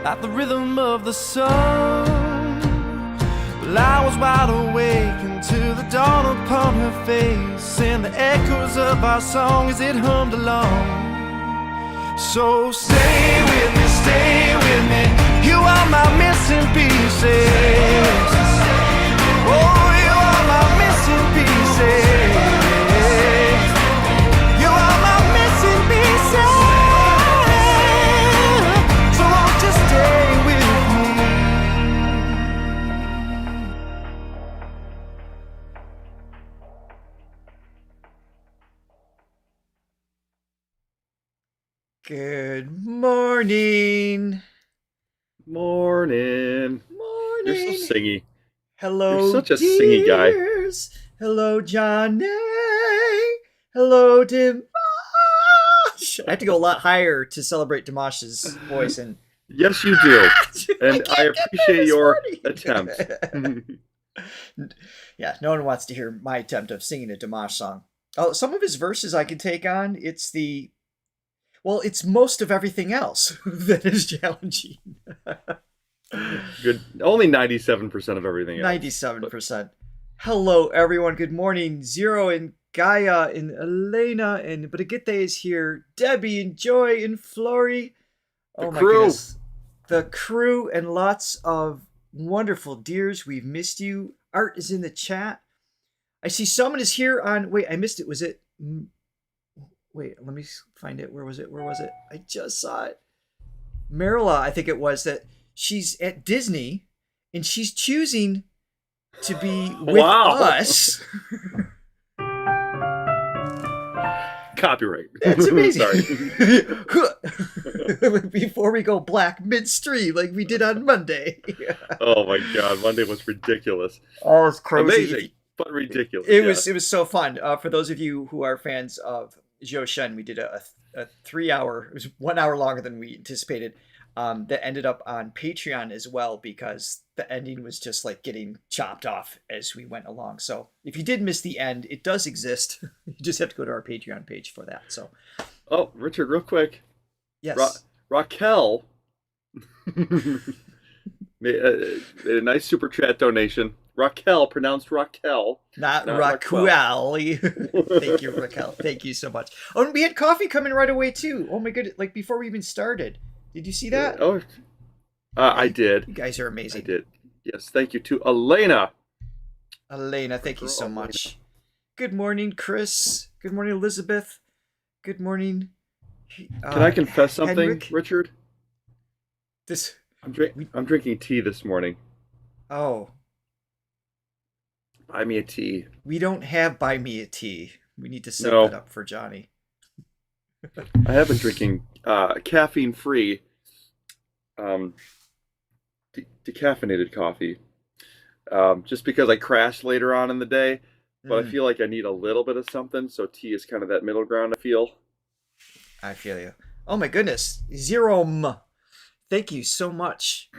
like the rhythm of the sun. Well, I was wide awake until the dawn upon her face, and the echoes of our song as it hummed along. So stay with me, you are my missing pieces. Oh, you are my missing pieces. You are my missing pieces. So won't you stay with me? Good morning. Morning. You're so singy. Hello, You're such a singy guy. Hello, Johnny. Hello, Dimash. I have to go a lot higher to celebrate Dimash's voice. And Yes, you do. And I appreciate your attempt. Yeah, no one wants to hear my attempt of singing a Dimash song. Oh, some of his verses I can take on. It's most of everything else that is challenging. Good. Only 97% of everything else. 97%. Hello, everyone. Good morning. Zero and Gaia and Elena and Brigitte is here. Debbie and Joy and Flory. Oh my goodness. The crew and lots of wonderful dears. We've missed you. Art is in the chat. I see someone is here on... Wait, I missed it. Was it... Wait, let me find it. Where was it? I just saw it. Marilla, I think it was, that she's at Disney and she's choosing to be with us. Copyright. That's amazing. Sorry. Before we go black midstream like we did on Monday. Oh my God, Monday was ridiculous. Oh, it's crazy. Amazing, but ridiculous. It was so fun. For those of you who are fans of Zhou Shen, we did a 3-hour, it was 1 hour longer than we anticipated, that ended up on Patreon as well, because the ending was just like getting chopped off as we went along. So if you did miss the end, it does exist. You just have to go to our Patreon page for that. So, oh, Richard, real quick. Yes. Raquel made a nice super chat donation. Raquel, pronounced Raquel. Not Raquel. Thank you, Raquel. Thank you so much. Oh, and we had coffee coming right away, too. Oh, my goodness. Like, before we even started. Did you see that? Oh, I did. You guys are amazing. I did. Yes, thank you to Elena. Elena, thank you so much. Good morning, Chris. Good morning, Elizabeth. Good morning. Can I confess something, Henrik? Richard? I'm drinking tea this morning. Oh. Buy me a tea. We don't have buy me a tea. We need to set that up for Johnny. I have been drinking caffeine-free, decaffeinated coffee, just because I crashed later on in the day. But I feel like I need a little bit of something, so tea is kind of that middle ground, I feel. I feel you. Oh my goodness. Zero. Thank you so much.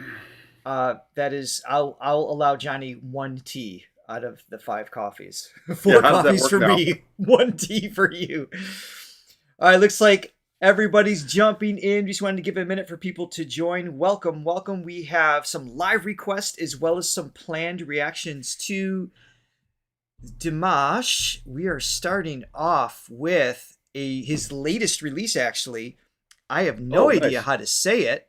That is, I'll allow Johnny one tea out of the 5 coffees. 4 coffees for me, 1 tea for you. All right, looks like everybody's jumping in. Just wanted to give a minute for people to join. Welcome. We have some live requests as well as some planned reactions to Dimash. We are starting off with his latest release, actually. I have no idea how to say it,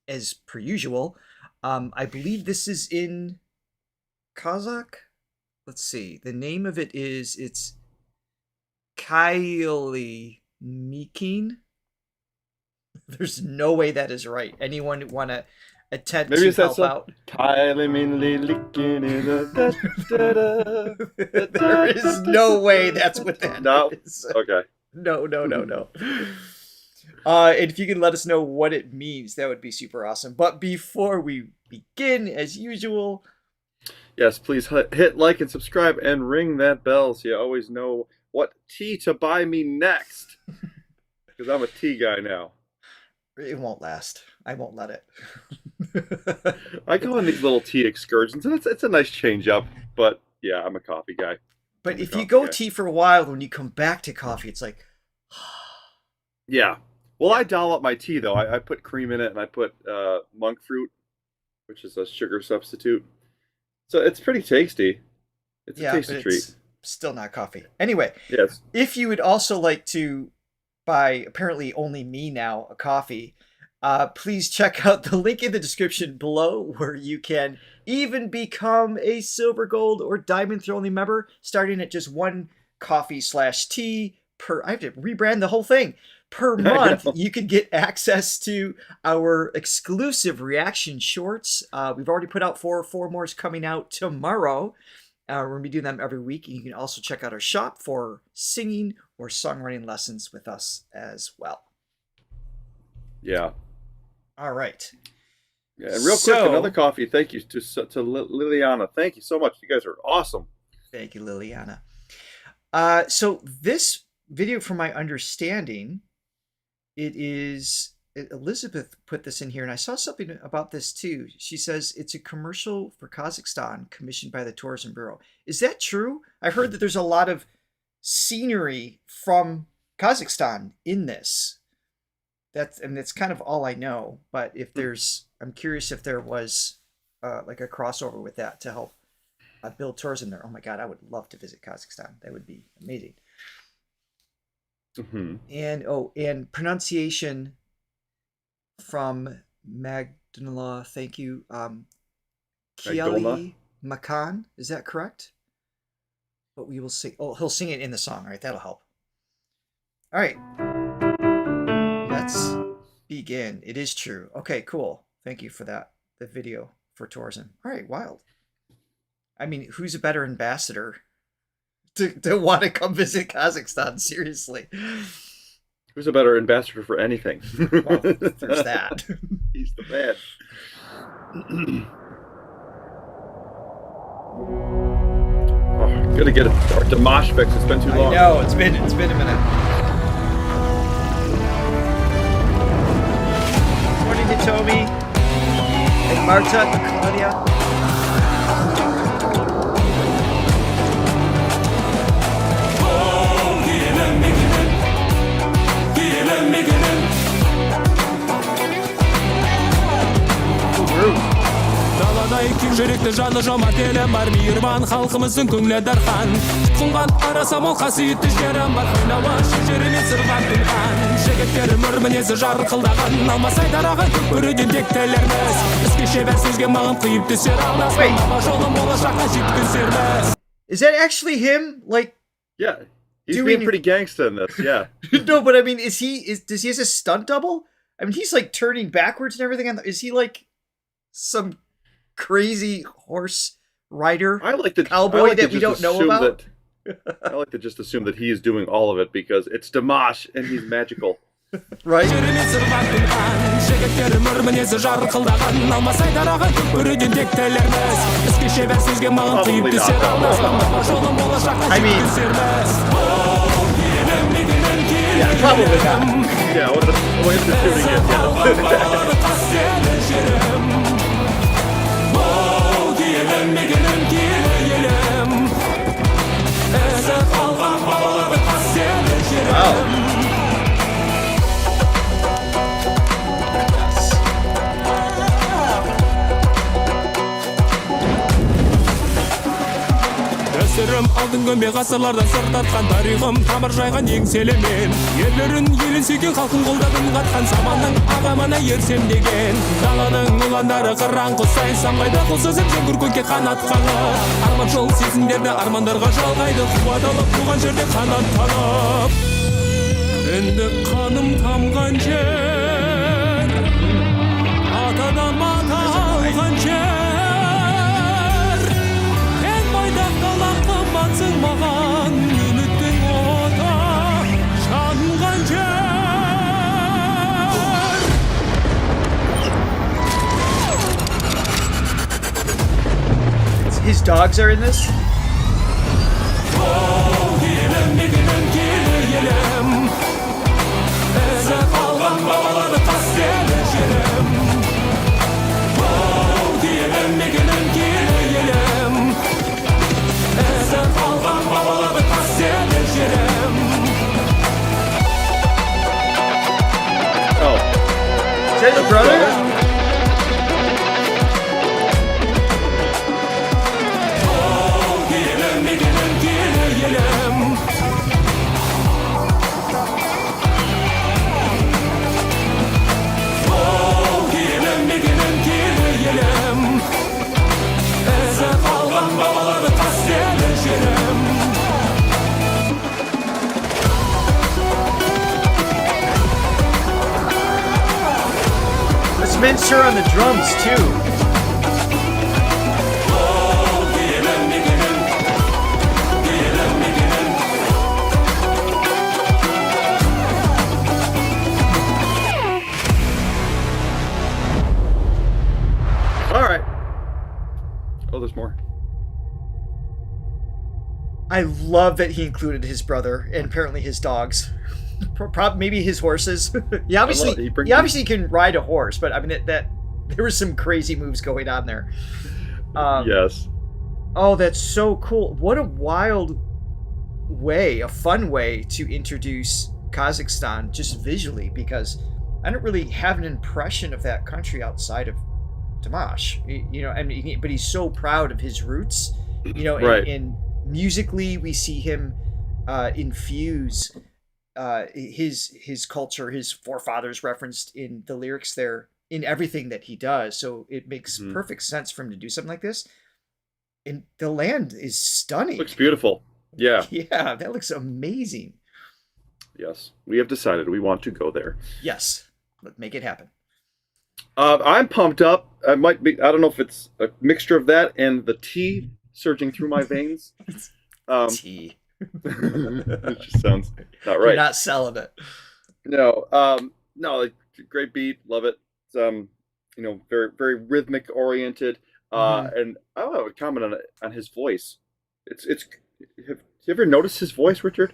as per usual. I believe this is in Kazakh. Let's see. The name of it it's Kieli Meken. There's no way that is right. Anyone want to attempt to help out? There is no way that's what that is. Okay. No. And if you can let us know what it means, that would be super awesome. But before we begin, as usual... Yes, please hit like and subscribe and ring that bell so you always know what tea to buy me next. Because I'm a tea guy now. It won't last. I won't let it. I go on these little tea excursions, and it's a nice change up. But yeah, I'm a coffee guy. But if you go tea for a while, when you come back to coffee, it's like... Yeah. Well, I dollop my tea though. I put cream in it, and I put monk fruit, which is a sugar substitute. So it's pretty tasty. It's a tasty treat. It's still not coffee. Anyway, yes. If you would also like to buy, apparently only me now, a coffee, please check out the link in the description below, where you can even become a silver, gold, or diamond only member, starting at just one coffee/tea per. I have to rebrand the whole thing. Per month, you can get access to our exclusive reaction shorts. We've already put out four more is coming out tomorrow. We're going to be doing them every week. You can also check out our shop for singing or songwriting lessons with us as well. Yeah. All right. Yeah, and real quick, another coffee. Thank you to Liliana. Thank you so much. You guys are awesome. Thank you, Liliana. So this video, from my understanding, it is Elizabeth put this in here, and I saw something about this too. She says it's a commercial for Kazakhstan commissioned by the Tourism Bureau. Is that true? I heard that there's a lot of scenery from Kazakhstan in this. That's kind of all I know. But if I'm curious if there was like a crossover with that to help build tourism there. Oh my God, I would love to visit Kazakhstan. That would be amazing. Mm-hmm. And pronunciation from Magdala, thank you. Kieli Meken, is that correct? But we will sing. Oh, he'll sing it in the song. All right, that'll help. All right, let's begin. It is true. Okay, cool. Thank you for that. The video for tourism. All right, wild. I mean, who's a better ambassador to want to come visit Kazakhstan? Seriously. Who's a better ambassador for anything? Well, there's that. He's the man. Gotta get our Dimash fix. It's been too long. I know, it's been a minute. Morning to Toby and Marta and Claudia. Küm жүректі жаны жомарт елім бар, мейірбан халқымыздың көңілі дархан. Тұнған арасам ол қасиетті жерім бар, қойнауы шежіремен сырғап тұнған. Жігіттерім өр мінезі жарқылдаған, алмасай дараған көруден тектелерміз. Іске шебер сөзге мағым қиып түсер алмас, бала жолын болашаққа жеткізерміз. Is that actually him? Like, yeah, he's being pretty gangsta in this. Yeah. No, but I mean, does he have a stunt double? I mean, he's like turning backwards and everything. Is he like some crazy horse rider? Cowboy that we don't know about. I like to just assume that he is doing all of it because it's Dimash and he's magical. Right? I mean, yeah, probably not. Yeah, what is the shooting it? Wow. Дәстүрім алтын көмбе ғасырлардан сыр тартқан, тарихым тамыр жайған еңселімен. Ерлерін елін сүйген халқын қолдадым қатқан, заманның ағамына ерсем деген. Даланың ұландары қыран құсай, самғайды құл сөзіп жеңгір көкке қанат қағып. Арман жол сезімдерді армандарға жалғайды, қуат алып туған жерде қанаттанып. Енді қаным тамған жер, атадан ата алған жер. Маған үміттің оты жанған жер. His dogs are in this? Spencer on the drums too. All right. Oh, there's more. I love that he included his brother and apparently his dogs. Maybe his horses. He obviously can ride a horse, but I mean that there were some crazy moves going on there. Yes. Oh, that's so cool! What a wild way, a fun way to introduce Kazakhstan just visually, because I don't really have an impression of that country outside of Dimash. You know, I mean, but he's so proud of his roots. You know, right. And musically, we see him infuse his culture, his forefathers referenced in the lyrics there, in everything that he does. So it makes perfect sense for him to do something like this. And the land is stunning. Looks beautiful. Yeah. Yeah, that looks amazing. Yes, we have decided we want to go there. Yes, let's make it happen. I'm pumped up. I don't know if it's a mixture of that and the tea surging through my veins. Tea. It just sounds not right. You're not selling it. No, like, great beat, love it. It's you know, very very rhythmic oriented. And I don't know, a comment on his voice. It's. Have you ever noticed his voice, Richard?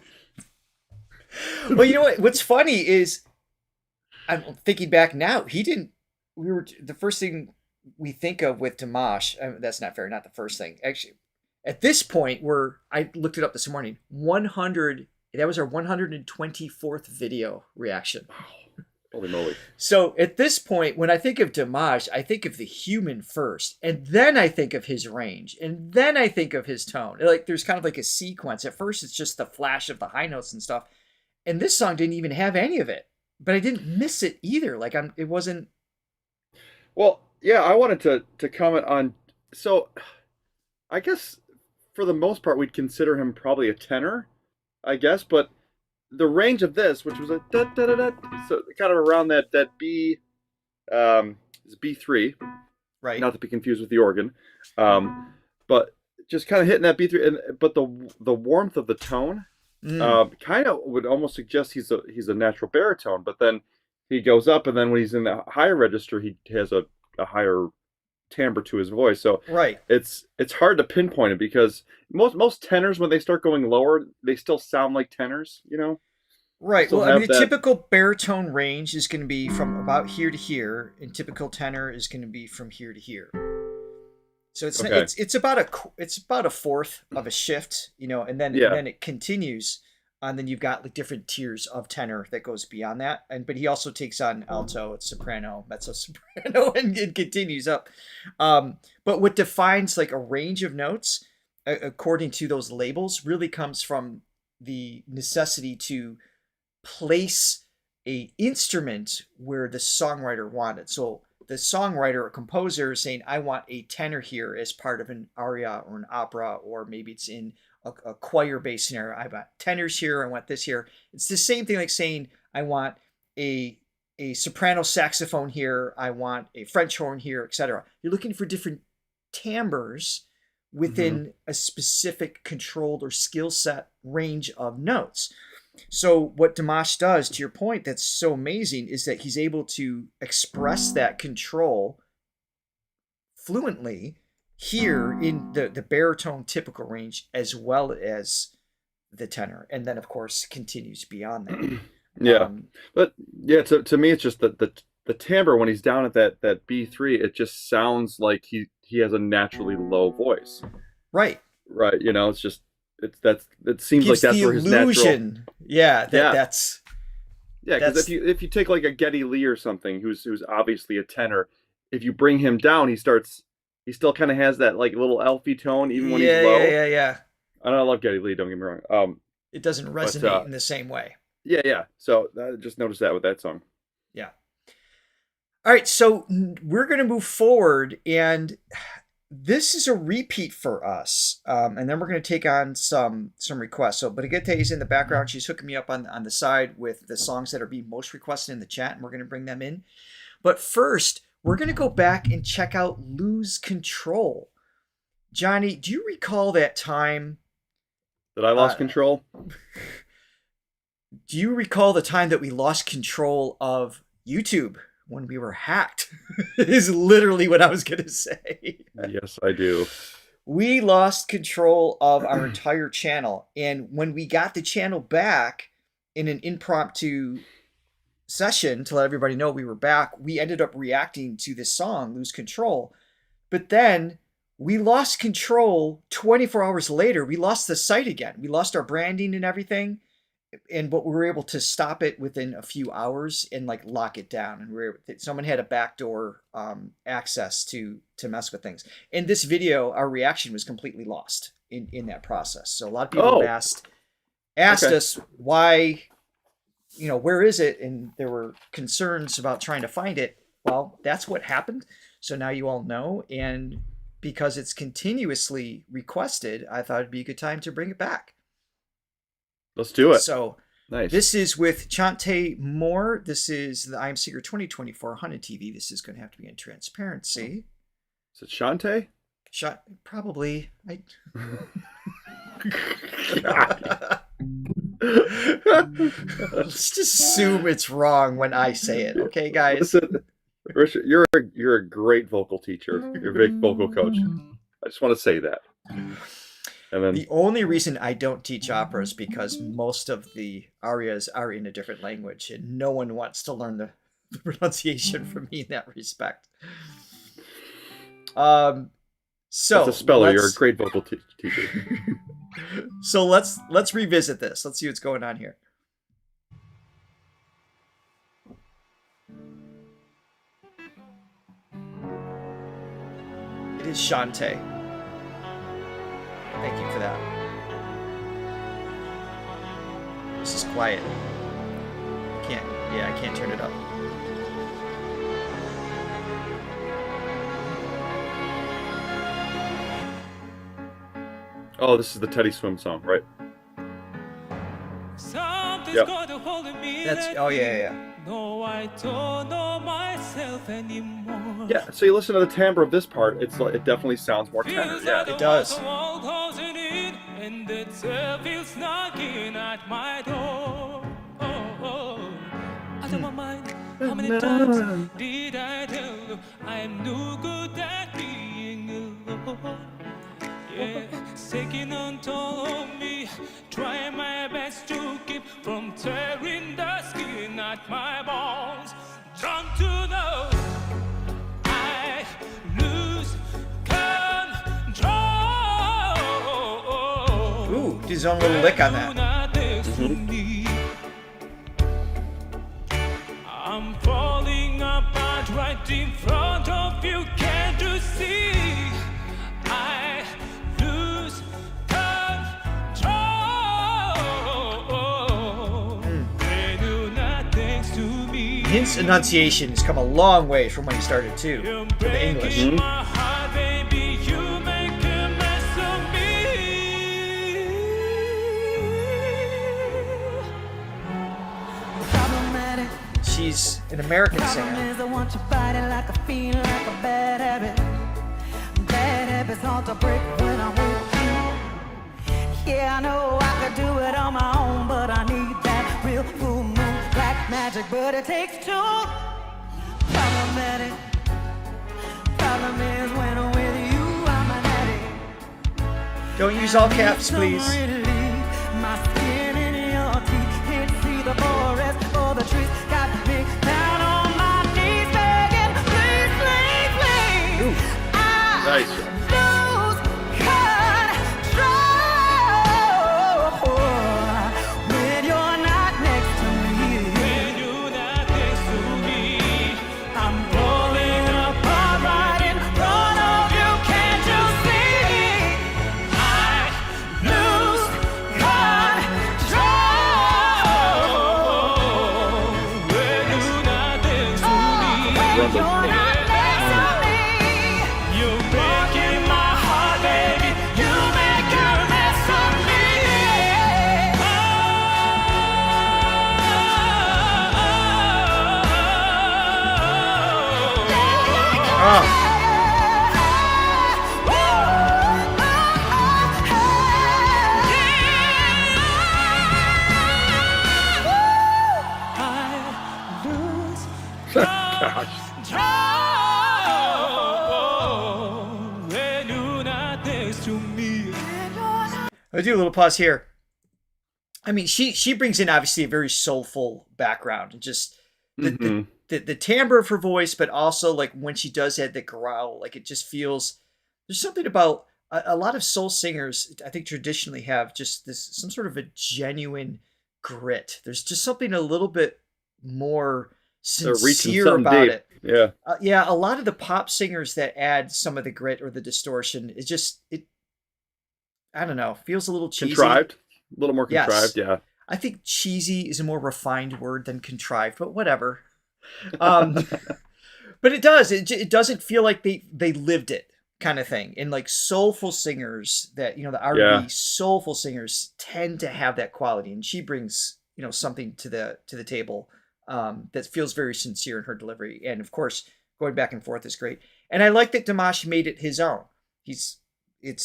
Well, you know what? What's funny is, I'm thinking back now. The first thing we think of with Dimash. That's not fair. Not the first thing, actually. At this point, I looked it up this morning. 100. That was our 124th video reaction. Holy moly! So at this point, when I think of Dimash, I think of the human first, and then I think of his range, and then I think of his tone. Like there's kind of like a sequence. At first, it's just the flash of the high notes and stuff, and this song didn't even have any of it. But I didn't miss it either. Like it wasn't. Well, yeah, I wanted to comment on. So, I guess for the most part, we'd consider him probably a tenor, I guess, but the range of this, which was a da da da da, so kind of around that B, is B3, right? Not to be confused with the organ, but just kind of hitting that B3, but the warmth of the tone, kind of would almost suggest he's a natural baritone, but then he goes up, and then when he's in the higher register, he has a higher timbre to his voice. So right, it's hard to pinpoint it, because most tenors, when they start going lower, they still sound like tenors, you know? Right. Well, I mean, the typical baritone range is going to be from about here to here, and typical tenor is going to be from here to here. So it's about a fourth of a shift, you know, and then it continues, and then you've got like different tiers of tenor that goes beyond that. But he also takes on alto, it's soprano, mezzo soprano, and it continues up. But what defines like a range of notes, according to those labels, really comes from the necessity to place a instrument where the songwriter wanted. So the songwriter or composer is saying, I want a tenor here as part of an aria or an opera, or maybe it's in a choir-based scenario. I want tenors here, I want this here. It's the same thing like saying, I want a soprano saxophone here, I want a French horn here, etc. You're looking for different timbres within a specific controlled or skill set range of notes. So what Dimash does, to your point, that's so amazing, is that he's able to express that control fluently here in the baritone typical range, as well as the tenor, and then of course continues beyond that. Yeah, but yeah, to me, it's just the timbre when he's down at that B3, it just sounds like he has a naturally low voice. Right. You know, it seems like that's where his illusion. Natural. That's. Yeah, because if you take like a Geddy Lee or something, who's obviously a tenor, if you bring him down, he still kind of has that like little elfy tone, even when he's low. Yeah. I love Geddy Lee. Don't get me wrong. It doesn't resonate in the same way. Yeah. So I just noticed that with that song. Yeah. All right, so we're going to move forward, and this is a repeat for us, and then we're going to take on some requests. So, but Agate is in the background. She's hooking me up on the side with the songs that are being most requested in the chat, and we're going to bring them in. But first, we're going to go back and check out Lose Control. Johnny, do you recall that time that I lost control? Do you recall the time that we lost control of YouTube when we were hacked? Is literally what I was going to say. Yes, I do. We lost control of our entire channel. And when we got the channel back in an impromptu session to let everybody know we were back, we ended up reacting to this song, Lose Control. But then we lost control 24 hours later. We lost the site again. We lost our branding and everything. But we were able to stop it within a few hours and like lock it down. And someone had a backdoor access to mess with things. In this video, our reaction was completely lost in that process. So a lot of people asked us why, where is it? And there were concerns about trying to find it. Well, that's what happened. So now you all know. And because it's continuously requested, I thought it'd be a good time to bring it back. Let's do it. So nice. This is with Chanté Moore. This is the I Am Secret 2024 Haunted TV. This is going to have to be in transparency. Is it Chanté? Probably. Let's just assume it's wrong when I say it. Okay, guys? Listen, Richard, you're a great vocal teacher. You're a great vocal coach. I just want to say that. And then, the only reason I don't teach opera is because most of the arias are in a different language, and no one wants to learn the pronunciation from me in that respect. So as a speller, you're a great vocal teacher. So let's revisit this. Let's see what's going on here. It is Chanté. Thank you for that. This is quiet. I can't turn it up. Oh, this is the Teddy Swim song, right? Yep. That's yeah. No, I don't know myself anymore. Yeah, so you listen to the timbre of this part, it definitely sounds more tenor. Yeah, it does. And the devil's knocking at my door. Out of my mind, how many times did I tell you I'm no good at being alone? Yeah, taking on toll of me, trying my best to keep from tearing the skin at my bones. Don't you know I lose control? Ooh, did his own little lick on that. I'm falling apart right in front of you. Can't you see? I lose control. They do not thanks to me. His enunciation has come a long way from when he started too, for the English. My heart, baby, you make a mess of me. Problematic. She's an American singer. I want your body like a fiend, like a bad habit. Bad habits hard to break when I'm with you. Yeah, I know I could do it on my own, but I need that real full moon, black magic, but it takes two. Problematic. Problem is when I'm with you, I'm an addict. Don't use all caps, please. My skin in your teeth, can't see the forest or the trees. Got me down on my knees begging, please, please, please. Ooh, nice. Lose control when you're not next to me. When you're not next to me, I'm falling apart right in front of you. Can't you see? I lose control when you're not next to me. When you're not next to me. You're breaking my heart, baby. You make a mess of me. Oh. Gosh. I'll do a little pause here. I mean, she brings in obviously a very soulful background and just the timbre of her voice, but also like when she does add the growl, like it just feels there's something about a lot of soul singers. I think traditionally have just this some sort of a genuine grit. There's just something a little bit more sincere about deep. it. Yeah, yeah. A lot of the pop singers that add some of the grit or the distortion is just it. I don't know. Feels a little cheesy. Contrived. A little more contrived, yes. yeah. I think cheesy is a more refined word than contrived, but whatever. But it does. It doesn't feel like they lived it kind of thing. And like soulful singers that, the R&B soulful singers tend to have that quality. And she brings, something to the table that feels very sincere in her delivery. And of course, going back and forth is great. And I like that Dimash made it his own. It's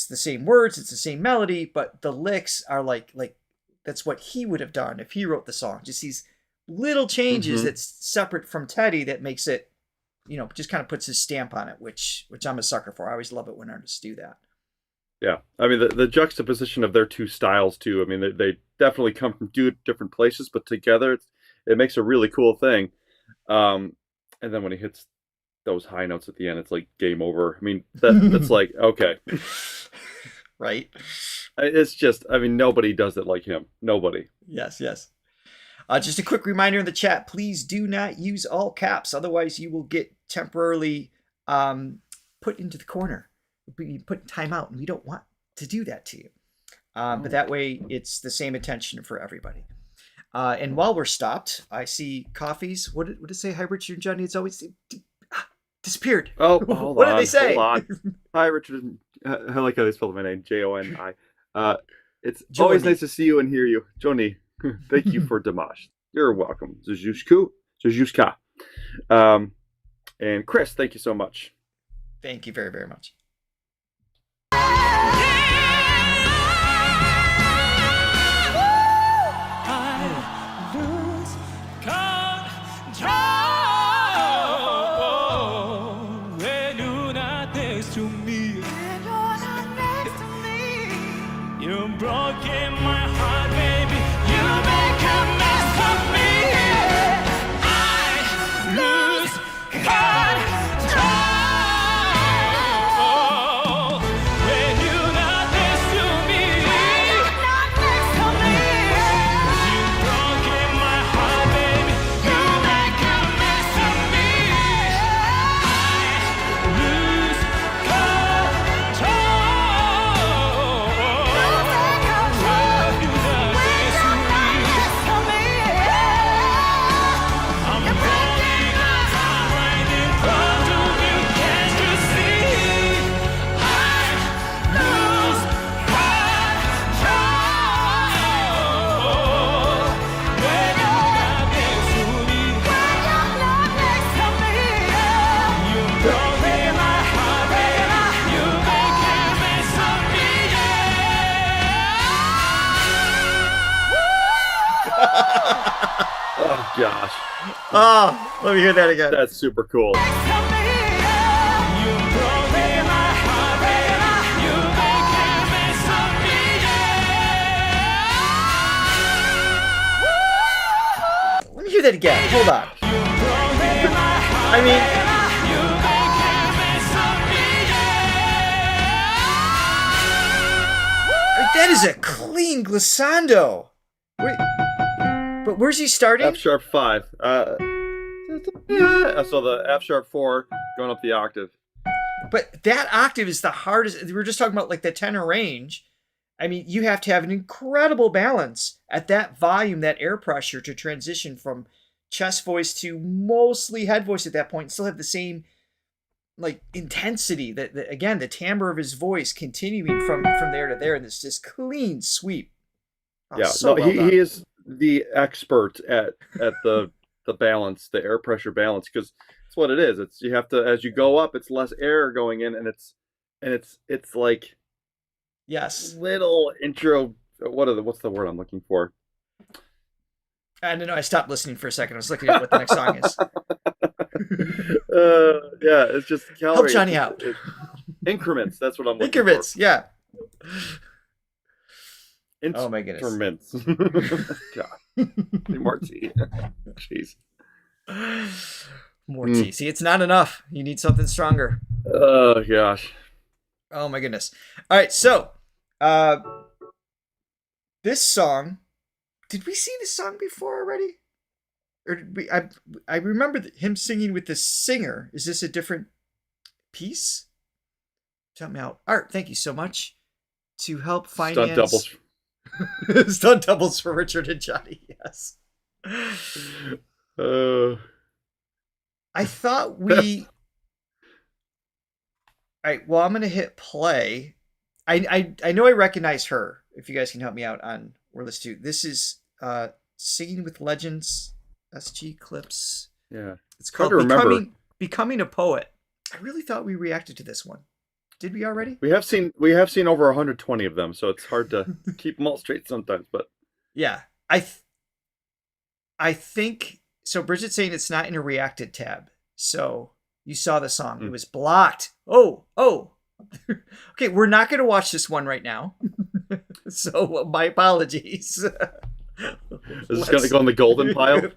the same words, it's the same melody, but the licks are like that's what he would have done if he wrote the song. Just these little changes that's separate from Teddy that makes it, just kind of puts his stamp on it, which I'm a sucker for. I always love it when artists do that. Yeah, I mean the juxtaposition of their two styles too. I mean they definitely come from two different places, but together it makes a really cool thing. And then when he hits those high notes at the end, it's like game over. I mean that's like okay, right? It's just nobody does it like him. Nobody. Yes. Just a quick reminder in the chat: please do not use all caps, otherwise you will get temporarily put into the corner. Be put in timeout, and we don't want to do that to you. But that way, it's the same attention for everybody. And while we're stopped, I see coffees. What did it say? Hi, Richard and Johnny. It's always disappeared. Oh, hold what on, did they say? Hold on. Hi, Richard. I like how they spelled my name, Joni. It's Johnny. Always nice to see you and hear you, Johnny. Thank you for Dimash. You're welcome. Zajushka. And Chris, thank you so much. Thank you very, very much. Oh gosh. Oh, let me hear that again. That's super cool. Let me hear that again. Hold on. I mean, that is a clean glissando. Wait, but where's he starting? F sharp 5. So the F sharp 4 going up the octave. But that octave is the hardest. We were just talking about like the tenor range. I mean, you have to have an incredible balance at that volume, that air pressure to transition from chest voice to mostly head voice at that point and still have the same like intensity that again, the timbre of his voice continuing from there to there. And it's just clean sweep. Oh, yeah, so no, he is the expert at the balance, the air pressure balance, because That's what it is. It's you have to as you go up, it's less air going in, and it's like Yes. little intro. What's the word I'm looking for? I don't know. I stopped listening for a second. I was looking at what the next song is. Yeah, it's just calorie. Help Johnny out. Increments. That's what I'm looking Increments. for. Yeah. Oh my goodness. Increments. God. More tea. Jeez. More tea. See, it's not enough. You need something stronger. Oh gosh. Oh my goodness. All right, so this song, did we see this song before already? Or did we? I remember him singing with the singer. Is this a different piece? Tell me out. Art, thank you so much to help finance. Stunt doubles. Stunt doubles for Richard and Johnny. Yes. I thought we. All right. Well, I'm gonna hit play. I know I recognize her. If you guys can help me out on where let's do. This is Singing with Legends. SG Clips. Yeah. It's called Becoming a Poet. I really thought we reacted to this one. Did we already? We have seen over 120 of them, so it's hard to keep them all straight sometimes. But yeah, I think so. Bridget's saying it's not in a reacted tab. So you saw the song; it was blocked. Oh. Okay, we're not going to watch this one right now. So my apologies. Is this going to go in the golden pile?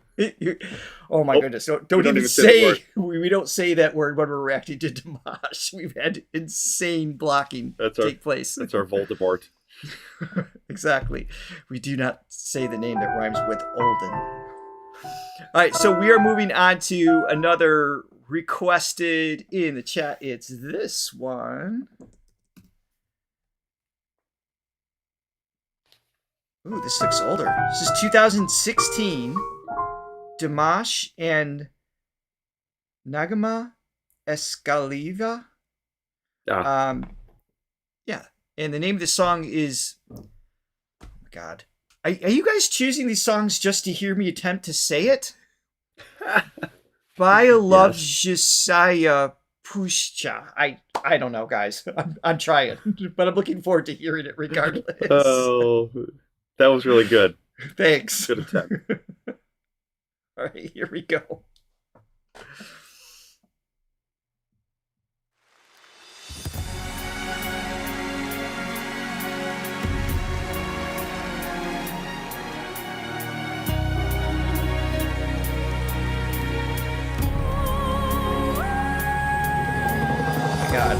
Oh my goodness! Don't even say we don't say that word when we're reacting to Dimash. We've had insane blocking take place. That's our Voldemort. Exactly. We do not say the name that rhymes with Olden. All right, so we are moving on to another requested in the chat. It's this one. Ooh, this looks older. This is 2016. Dimash and Nagama Escaliva. Yeah. And the name of the song is... Oh my God. Are you guys choosing these songs just to hear me attempt to say it? Bielovezhskaya Puscha. I don't know, guys. I'm trying. But I'm looking forward to hearing it regardless. Oh... That was really good. Thanks. Good attempt. All right, here we go. Oh my God.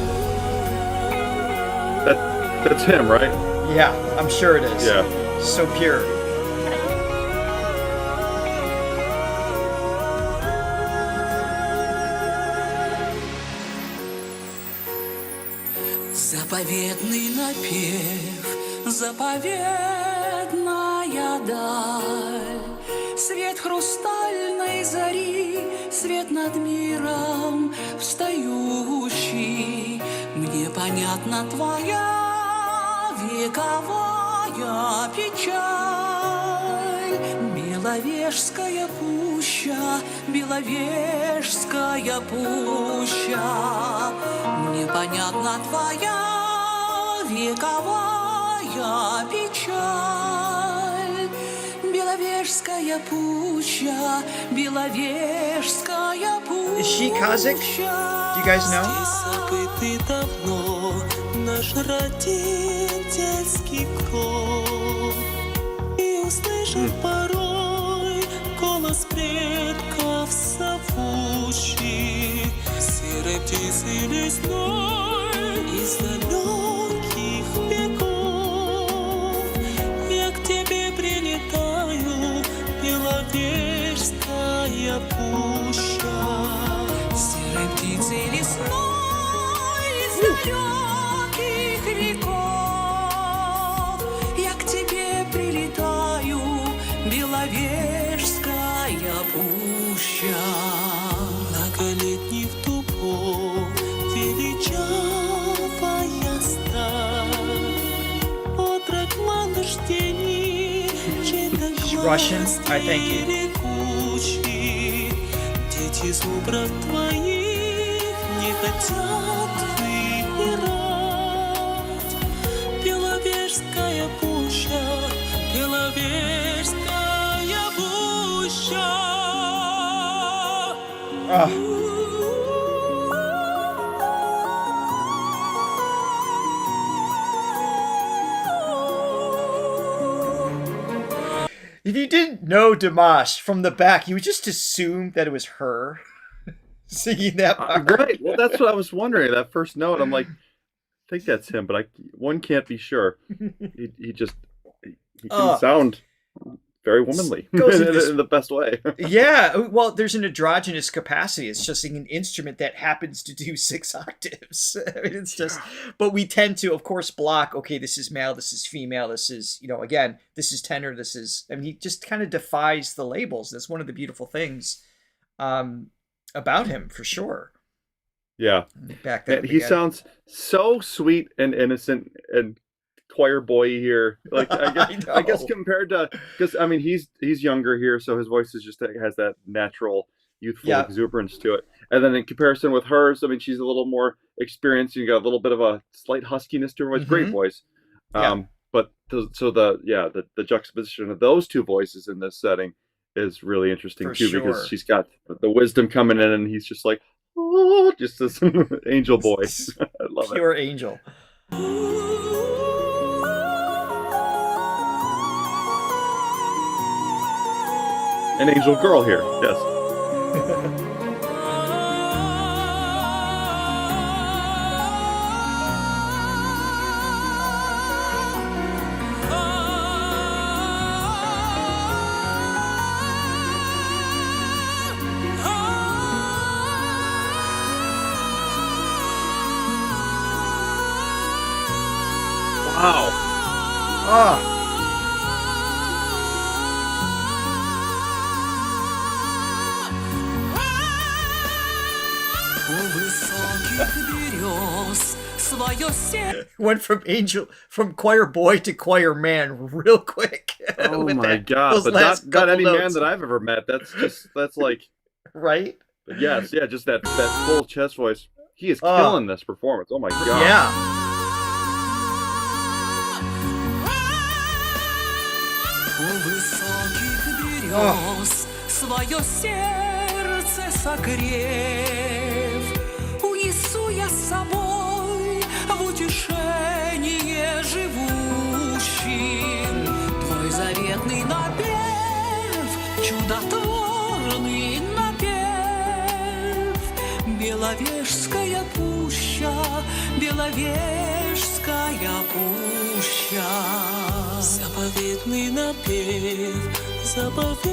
That's him, right? Yeah, I'm sure it is. Yeah. So pure. Заповедный напев, заповедная даль, свет хрустальной зари, свет над миром встающий. Мне понятна твоя вековая печаль. Беловежская пуща, Беловежская пуща. Мне понятна твоя вековая печаль. Беловежская пуща, Беловежская пуща. Is she Kazakh? Do you guys know? Наш родительский кров, и услышав порой голос предков зовущих, серой птицы лесной из далеких веков, я к тебе прилетаю, Беловежская пуща, серой птицы лесной из далеких веков, я к тебе прилетаю, Беловежская пуща. Многолетних дубов величавая сталь, отрок малыждений, Russian? I thank you. изумруд твоих не хотят выбирать. Беловежская пуща, Беловежская пуща. If you didn't know Dimash from the back, you would just assume that it was her singing that part. Right. Well, that's what I was wondering. That first note, I'm like, I think that's him, but one can't be sure. He didn't sound very womanly in the best way. Yeah, well, there's an androgynous capacity. It's just an instrument that happens to do 6 octaves. I mean, it's just, but we tend to, of course, block, okay, this is male, this is female, this is, again, this is tenor, this is, I mean, he just kind of defies the labels. That's one of the beautiful things about him, for sure. Yeah. Back then, he sounds so sweet and innocent and choir boy here, like I guess compared to, because I mean he's younger here, so his voice is just has that natural youthful exuberance to it, and then in comparison with hers, I mean she's a little more experienced. You got a little bit of a slight huskiness to her voice. Great voice, but the juxtaposition of those two voices in this setting is really interesting too, because she's got the wisdom coming in, and he's just like, oh, just this angel voice. I love it. Pure angel. An angel girl here, yes. Wow. Went from choir boy to choir man real quick. Oh my god! But not any man that I've ever met. That's like right. But yes, yeah, just that full chest voice. He is killing this performance. Oh my god! Yeah. Свое сердце согрев, унесу я с собой в утешение живущим твой заветный напев, чудотворный напев. Беловежская пуща, Беловежская пуща. Заповедный напев, заповедная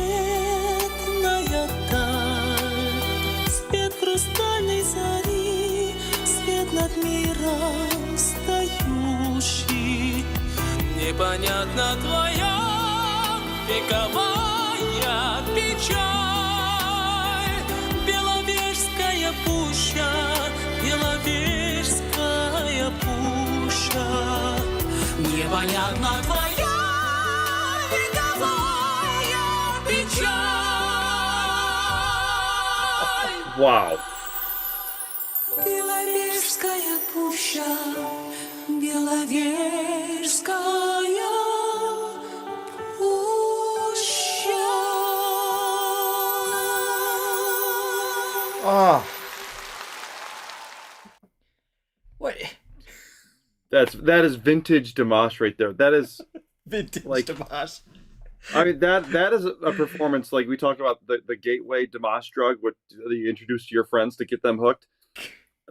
даль, свет хрустальной зари, свет над миром стоящий. Непонятна твоя вековая печаль. Беловежская пуща, Беловежская пуща. Непонятна твоя Wow. Беловежская пуща, Беловежская пуща. What? That is vintage Dimash right there. That is vintage Dimash. I mean that is a performance like we talked about the gateway Dimash drug, what you introduce to your friends to get them hooked.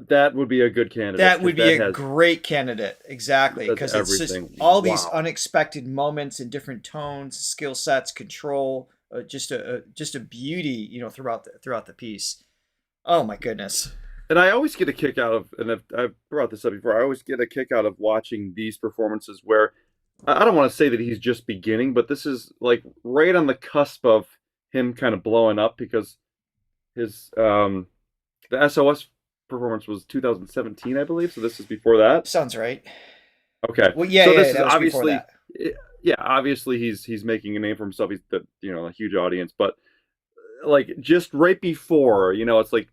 That would be a good candidate. That would be a great candidate, exactly, because it's just all these unexpected moments and different tones, skill sets, control, just a beauty, throughout the piece. Oh my goodness! And I always get a kick out of, and I've brought this up before, I always get a kick out of watching these performances where I don't want to say that he's just beginning, but this is like right on the cusp of him kind of blowing up, because his the S.O.S performance was 2017, I believe. So this is before that. Sounds right. Okay. Well, yeah. So this is obviously, obviously he's making a name for himself. He's a huge audience, but like just right before, it's like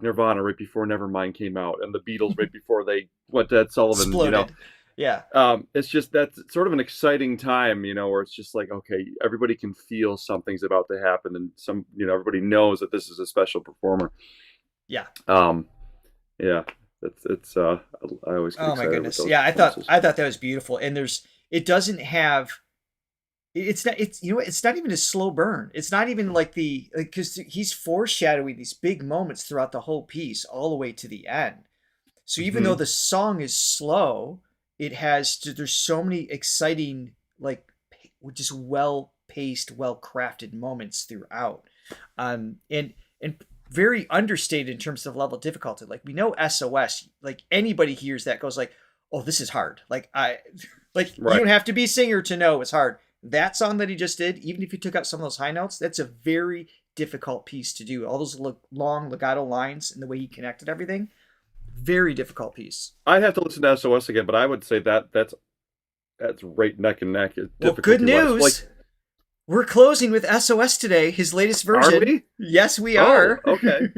Nirvana right before Nevermind came out, and the Beatles right before they went to Ed Sullivan. Exploded. Yeah. It's just that's sort of an exciting time, where it's just like, okay, everybody can feel something's about to happen, and everybody knows that this is a special performer. Yeah. Yeah. It's I always get oh my goodness. Yeah, I thought that was beautiful, and it doesn't have. It's not even a slow burn. It's not even like because he's foreshadowing these big moments throughout the whole piece, all the way to the end. So even though the song is slow, there's so many exciting, like, just well-paced, well-crafted moments throughout, and very understated in terms of level of difficulty. Like, we know S.O.S. Like, anybody hears that goes like, "Oh, this is hard." Like right. You don't have to be a singer to know it's hard. That song that he just did, even if you took out some of those high notes, that's a very difficult piece to do. All those long legato lines and the way he connected everything, very difficult piece. I'd have to listen to S.O.S. again, but I would say that's right neck and neck. Well, good news. We're closing with S.O.S. today, his latest version. Are we? Yes, we are. Okay.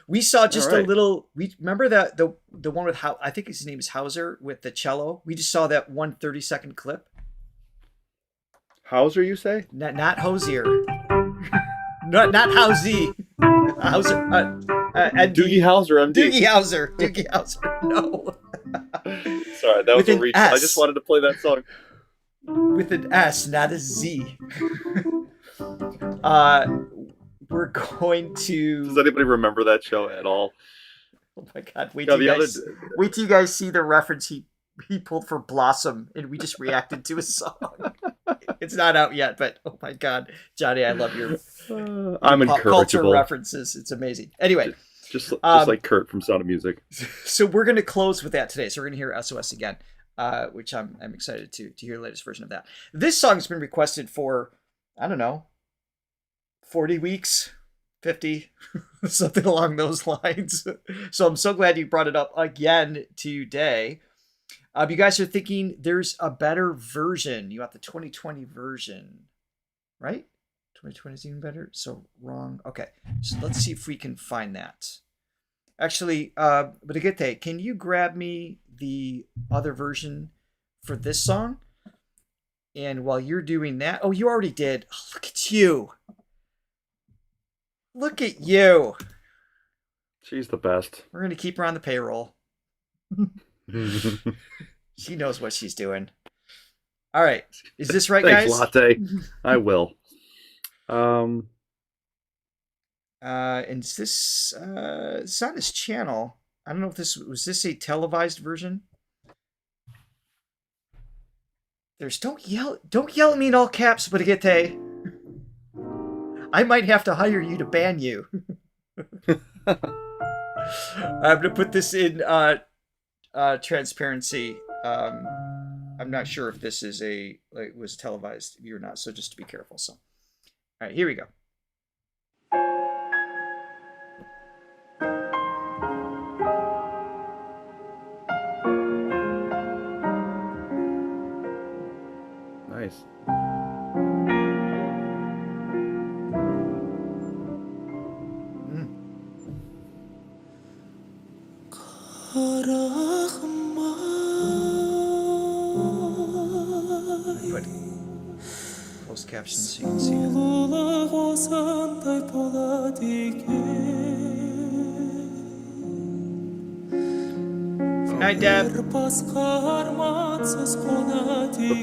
We saw just a little. We remember that the one with I think his name is Hauser with the cello. We just saw that 1 30-second clip. Hauser, you say? Not Hosier. not Hausie. Hauser. Doogie Hauser, MD. Doogie Hauser. No. Sorry, that was a reach. I just wanted to play that song. With an S, not a Z. We're going to. Does anybody remember that show at all? Oh my God! Wait till you guys see the reference he pulled for Blossom, and we just reacted to a song. It's not out yet, but oh my God, Johnny, I love your I'm pop culture references. It's amazing. Anyway, just like Kurt from Sound of Music. So we're going to close with that today. So we're going to hear S.O.S. again. Which I'm excited to hear the latest version of that. This song has been requested for, I don't know, 40 weeks, 50, something along those lines. So I'm so glad you brought it up again today. You guys are thinking there's a better version. You got the 2020 version, right? 2020 is even better. So wrong. Okay, so let's see if we can find that. Actually, Brigitte, can you grab me the other version for this song? And while you're doing that, oh, you already did. Oh, look at you. Look at you. She's the best. We're going to keep her on the payroll. She knows what she's doing. All right. Is this right, Thanks, guys? Latte. I will. And this it's on his channel. I don't know if this was a televised version. Don't yell at me in all caps, Brigitte. I might have to hire you to ban you. I'm gonna put this in transparency. I'm not sure if this is was televised or not, so just to be careful. So, all right, here we go. Nice. Put closed captions so you can see it. Good night, Deb. The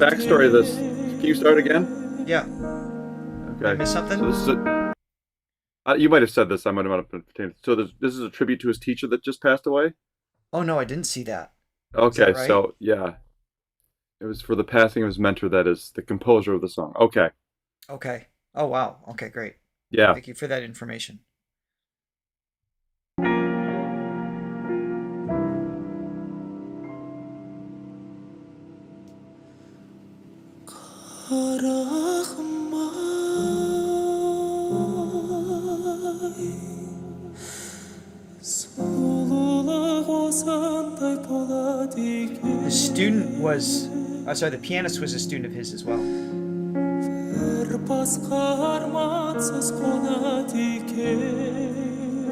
backstory of this. Can you start again? Yeah. Okay. Did I miss something? So this is you might have said this. I might have been. So this is a tribute to his teacher that just passed away? Oh, no, I didn't see that. Okay, right? So, yeah. It was for the passing of his mentor, that is the composer of the song. Okay. Okay. Oh, wow. Okay, great. Yeah. Thank you for that information. The student was, the pianist was a student of his as well. бір басқа армансыз қонады екен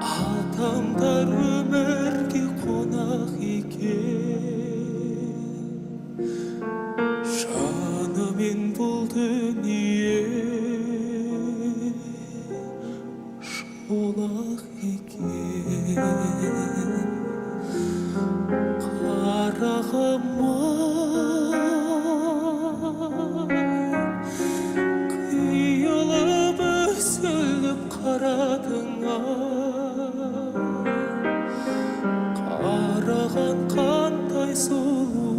адамдар өмірге қонақ екен жанымен бұл дүние шолақ екен Qaragym Ai Kıyılıp üzülüp qaradın Qaragан qanday сұлу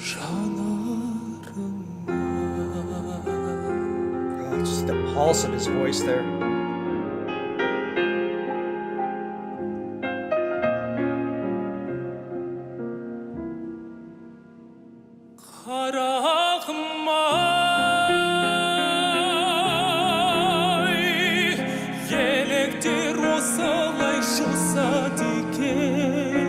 жанарыңа Just the pulse of his voice there. Qaragym Ai Yelektir osılay şılsat eken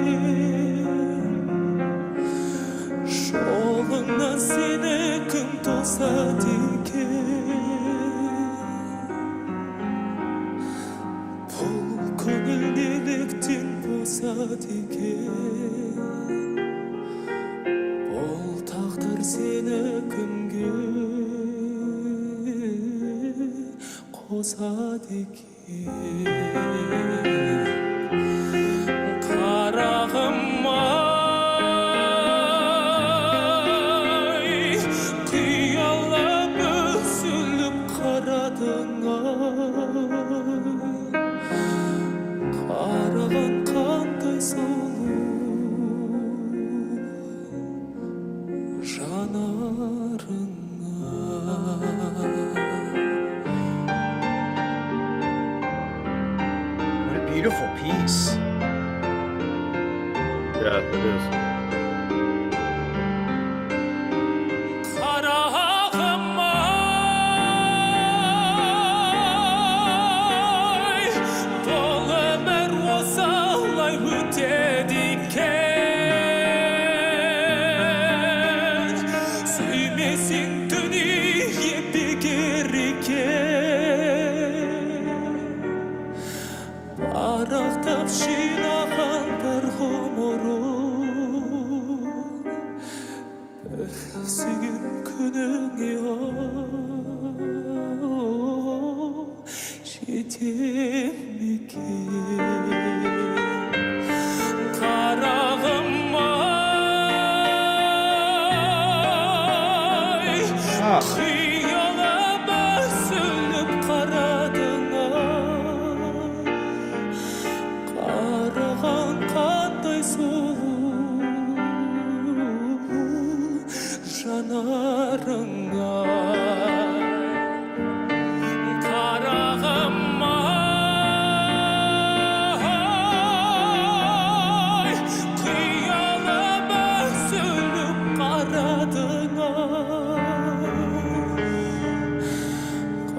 Жолыңнан сені кім тосады екен Бұл көңіл неліктен босады екен Бұл тағдыр сені кімге қосады екен Qaragym Ai Kıyılıp üzülüp qaradın Qaragан қандай сұлу жанарыңа What a beautiful piece. Yeah, it is. Qaragym Ai Бұл өмір осылай өтеді екен Сүймесең дүние бекер екен Парақтап жинаған бір ғұмырым Сүйген күніңе жетем екен Qaragym Ai Kıyılıp üzülüp qaradın Qaragан қандай сұлу жанарыңа Qaragym Ai Kıyılıp üzülüp qaradın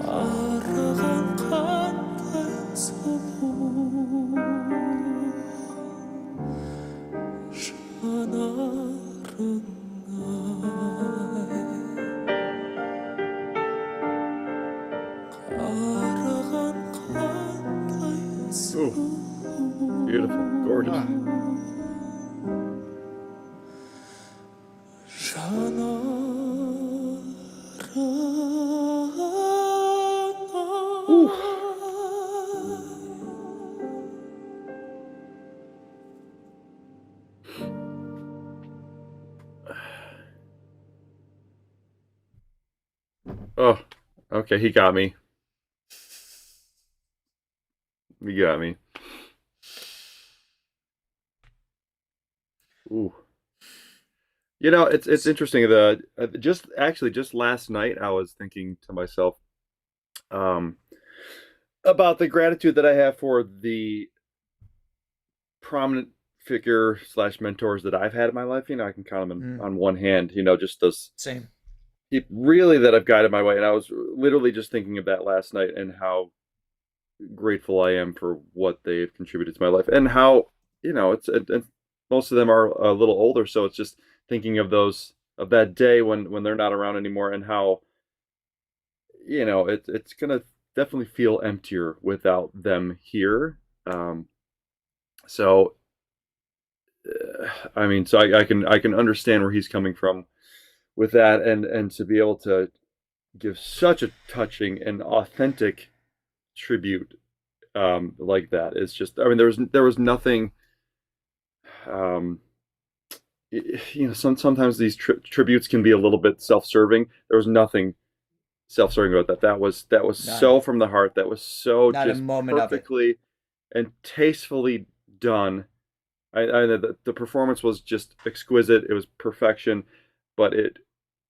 Qaragан қандай сұлу Ooh, beautiful, gorgeous. Oh, okay, he got me. He got me. Ooh. You know, it's interesting. Just last night, I was thinking to myself about the gratitude that I have for the prominent figure / mentors that I've had in my life. You know, I can count them on one hand. You know, just those Same. people really that have guided my way. And I was literally just thinking of that last night and how grateful I am for what they've contributed to my life, and how, you know, it's most of them are a little older, so it's just thinking of that day when they're not around anymore, and how it's gonna definitely feel emptier without them here. So I mean, so I can understand where he's coming from with that, and to be able to give such a touching and authentic tribute like that is just, I mean, there was nothing. um sometimes these tributes can be a little bit self-serving. There was nothing self-serving about that. That was None. so from the heart. That was so Not a just moment of it. perfectly and tastefully done. The performance was just exquisite. It was perfection, but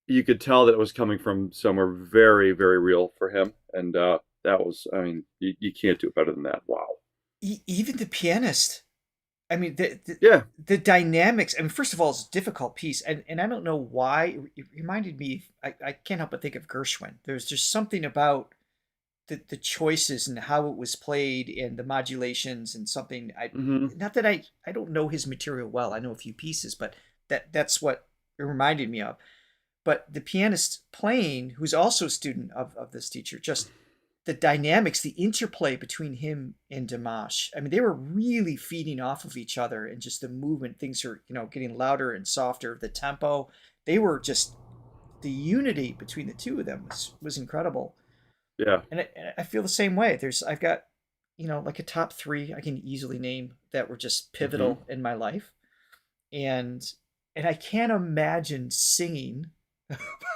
you could tell that it was coming from somewhere very, very real for him, and that was, I mean, you can't do it better than that. Wow. Even the pianist. I mean, Yeah. the dynamics. I mean, first of all, it's a difficult piece, and I don't know why. It reminded me. I can't help but think of Gershwin. There's just something about the choices and how it was played and the modulations and something. Hmm. Not that I don't know his material well. I know a few pieces, but that's what it reminded me of. But the pianist playing, who's also a student of this teacher, just the dynamics, the interplay between him and Dimash. I mean, they were really feeding off of each other, and just the movement, things are, getting louder and softer, the tempo. They were just, the unity between the two of them was incredible. Yeah. And I feel the same way. I've got, like a top 3 I can easily name that were just pivotal in my life. And I can't imagine singing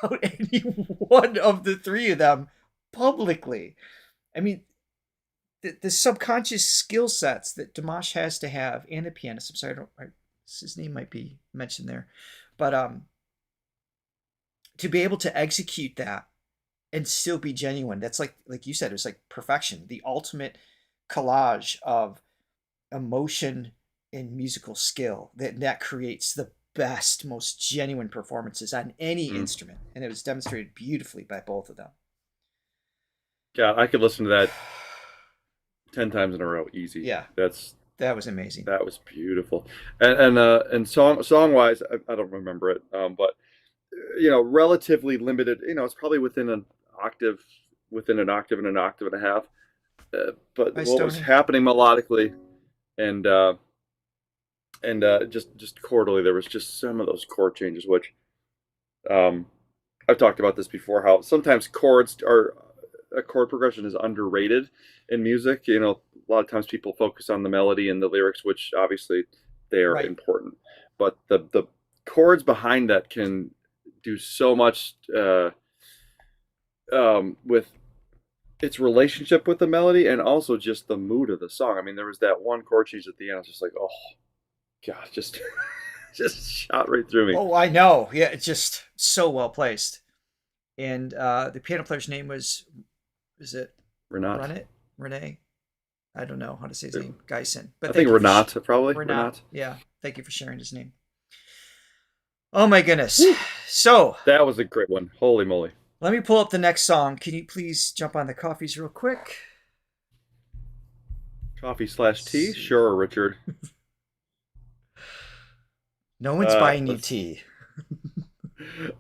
about any one of the 3 of them publicly. I mean, the subconscious skill sets that Dimash has to have, and the pianist. I'm sorry, his name might be mentioned there, but to be able to execute that and still be genuine, that's like you said, it was like perfection, the ultimate collage of emotion and musical skill that creates the best, most genuine performances on any instrument, and it was demonstrated beautifully by both of them. God, I could listen to that 10 times in a row, easy. Yeah. That was amazing. That was beautiful. And song wise, I don't remember it, but relatively limited. It's probably within an octave and an octave and a half. But what was happening melodically and just chordally, there was just some of those chord changes, which I've talked about this before, how sometimes a chord progression is underrated in music. A lot of times people focus on the melody and the lyrics, which obviously they are important, but the chords behind that can do so much with its relationship with the melody, and also just the mood of the song. I mean, there was that one chord change at the end. I was just like, oh God, just shot right through me. Oh, I know. Yeah, it's just so well placed. And the piano player's name is it Renee? I don't know how to say his name. Geisen. But I think Renat, probably. Renat. Yeah. Thank you for sharing his name. Oh my goodness. Woo. So that was a great one. Holy moly. Let me pull up the next song. Can you please jump on the coffees real quick? Coffee/tea? Sure, Richard. No one's buying you tea.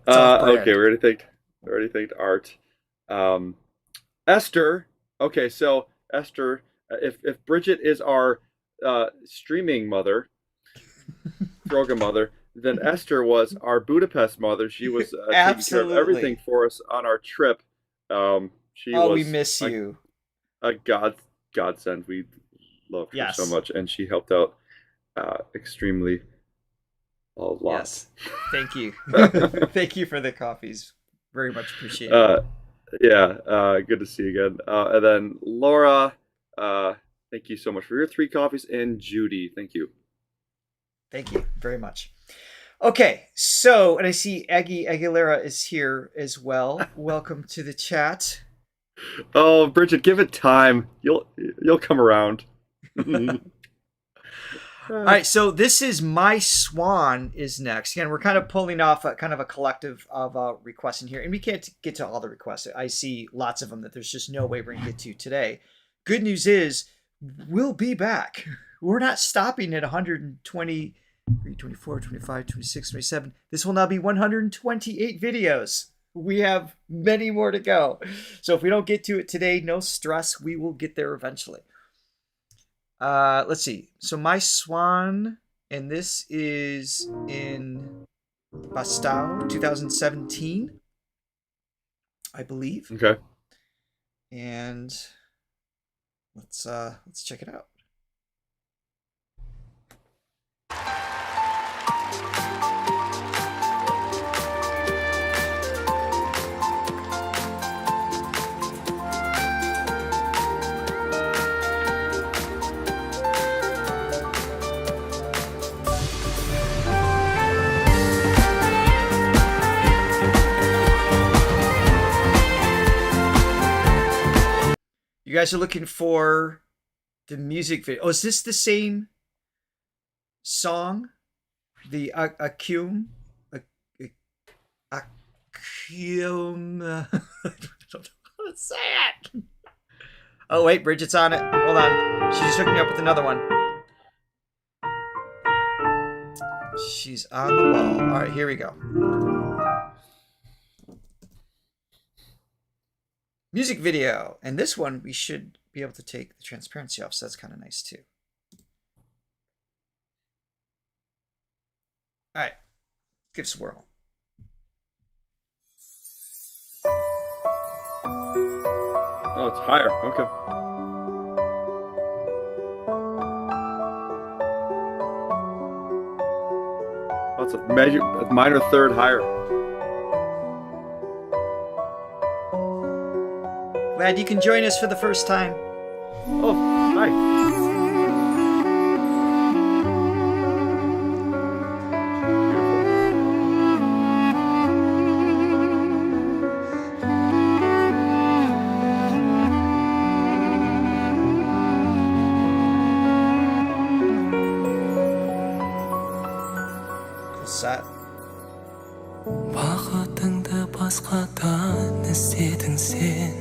Okay, we already thanked Art. Esther. Okay, so Esther, if Bridget is our streaming mother, Throga mother, then Esther was our Budapest mother. She was taking care of everything for us on our trip. We miss you. A godsend. We loved her so much, and she helped out extremely a lot. Yes, thank you. Thank you for the coffees. Very much appreciated. Good to see you again. And then Laura, thank you so much for your 3 coffees, and Judy, thank you. Thank you very much. Okay, so, and I see Aggie Aguilera is here as well. Welcome to the chat. Oh, Bridget, give it time. You'll come around. All right, so this is My Swan is next. Again, we're kind of pulling off a collective of requests in here, and we can't get to all the requests. I see lots of them that there's just no way we're going to get to today. Good news is we'll be back. We're not stopping at 120 24, 25, 26, 27. This will now be 128 videos. We have many more to go. So if we don't get to it today, no stress. We will get there eventually. Let's see. So my Swan, and this is in Bastau, 2017, I believe. Okay. And let's check it out. You guys are looking for the music video. Oh, is this the same song? The Akkyum? Akkyum. I don't know how to say it. Oh, wait, Bridget's on it. Hold on. She just hooked me up with another one. She's on the wall. All right, here we go. Music video. And this one, we should be able to take the transparency off, so that's kind of nice too. All right, give us a whirl. Oh, it's higher. Okay. Oh, it's a minor third higher. Glad you can join us for the first time. Oh, hi. Cool set. Бақытыңды басқадан іздедің сен,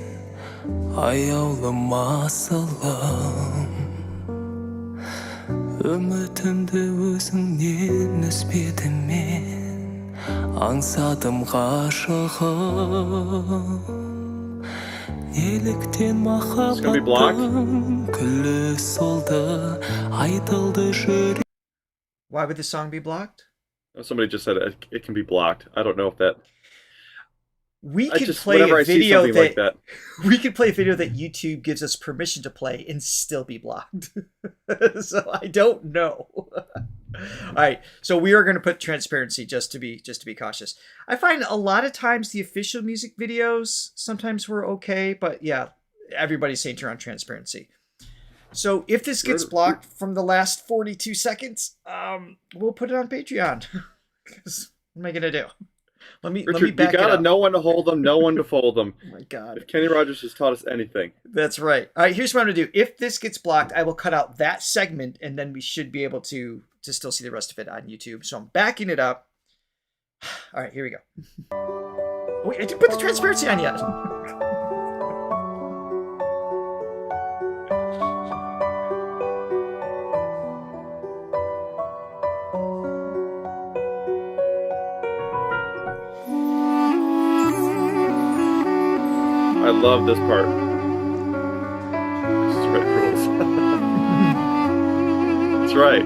аяулым асылым. Үмітімді өзіңнен үзбедім мен, аңсадым ғашығым. Неліктен махаббаттың күлі солды, айтылды жүрек. Why would the song be blocked? Somebody just said it can be blocked. I don't know if that. We could play a video that we could play a video that YouTube gives us permission to play and still be blocked. So I don't know. All right, so we are going to put transparency just to be cautious. I find a lot of times the official music videos sometimes were okay, but yeah, everybody's saying turn on transparency. So if this gets blocked from the last 42 seconds, we'll put it on Patreon. Because what am I gonna do? Let me back you it up. gotta know when to hold them, know when to fold them. Oh my god! If Kenny Rogers has taught us anything, that's right. All right, here's what I'm gonna do. If this gets blocked, I will cut out that segment, and then we should be able to still see the rest of it on YouTube. So I'm backing it up. All right, here we go. Oh, wait, I didn't put the transparency on yet. I love this part. This is right, rules. That's right.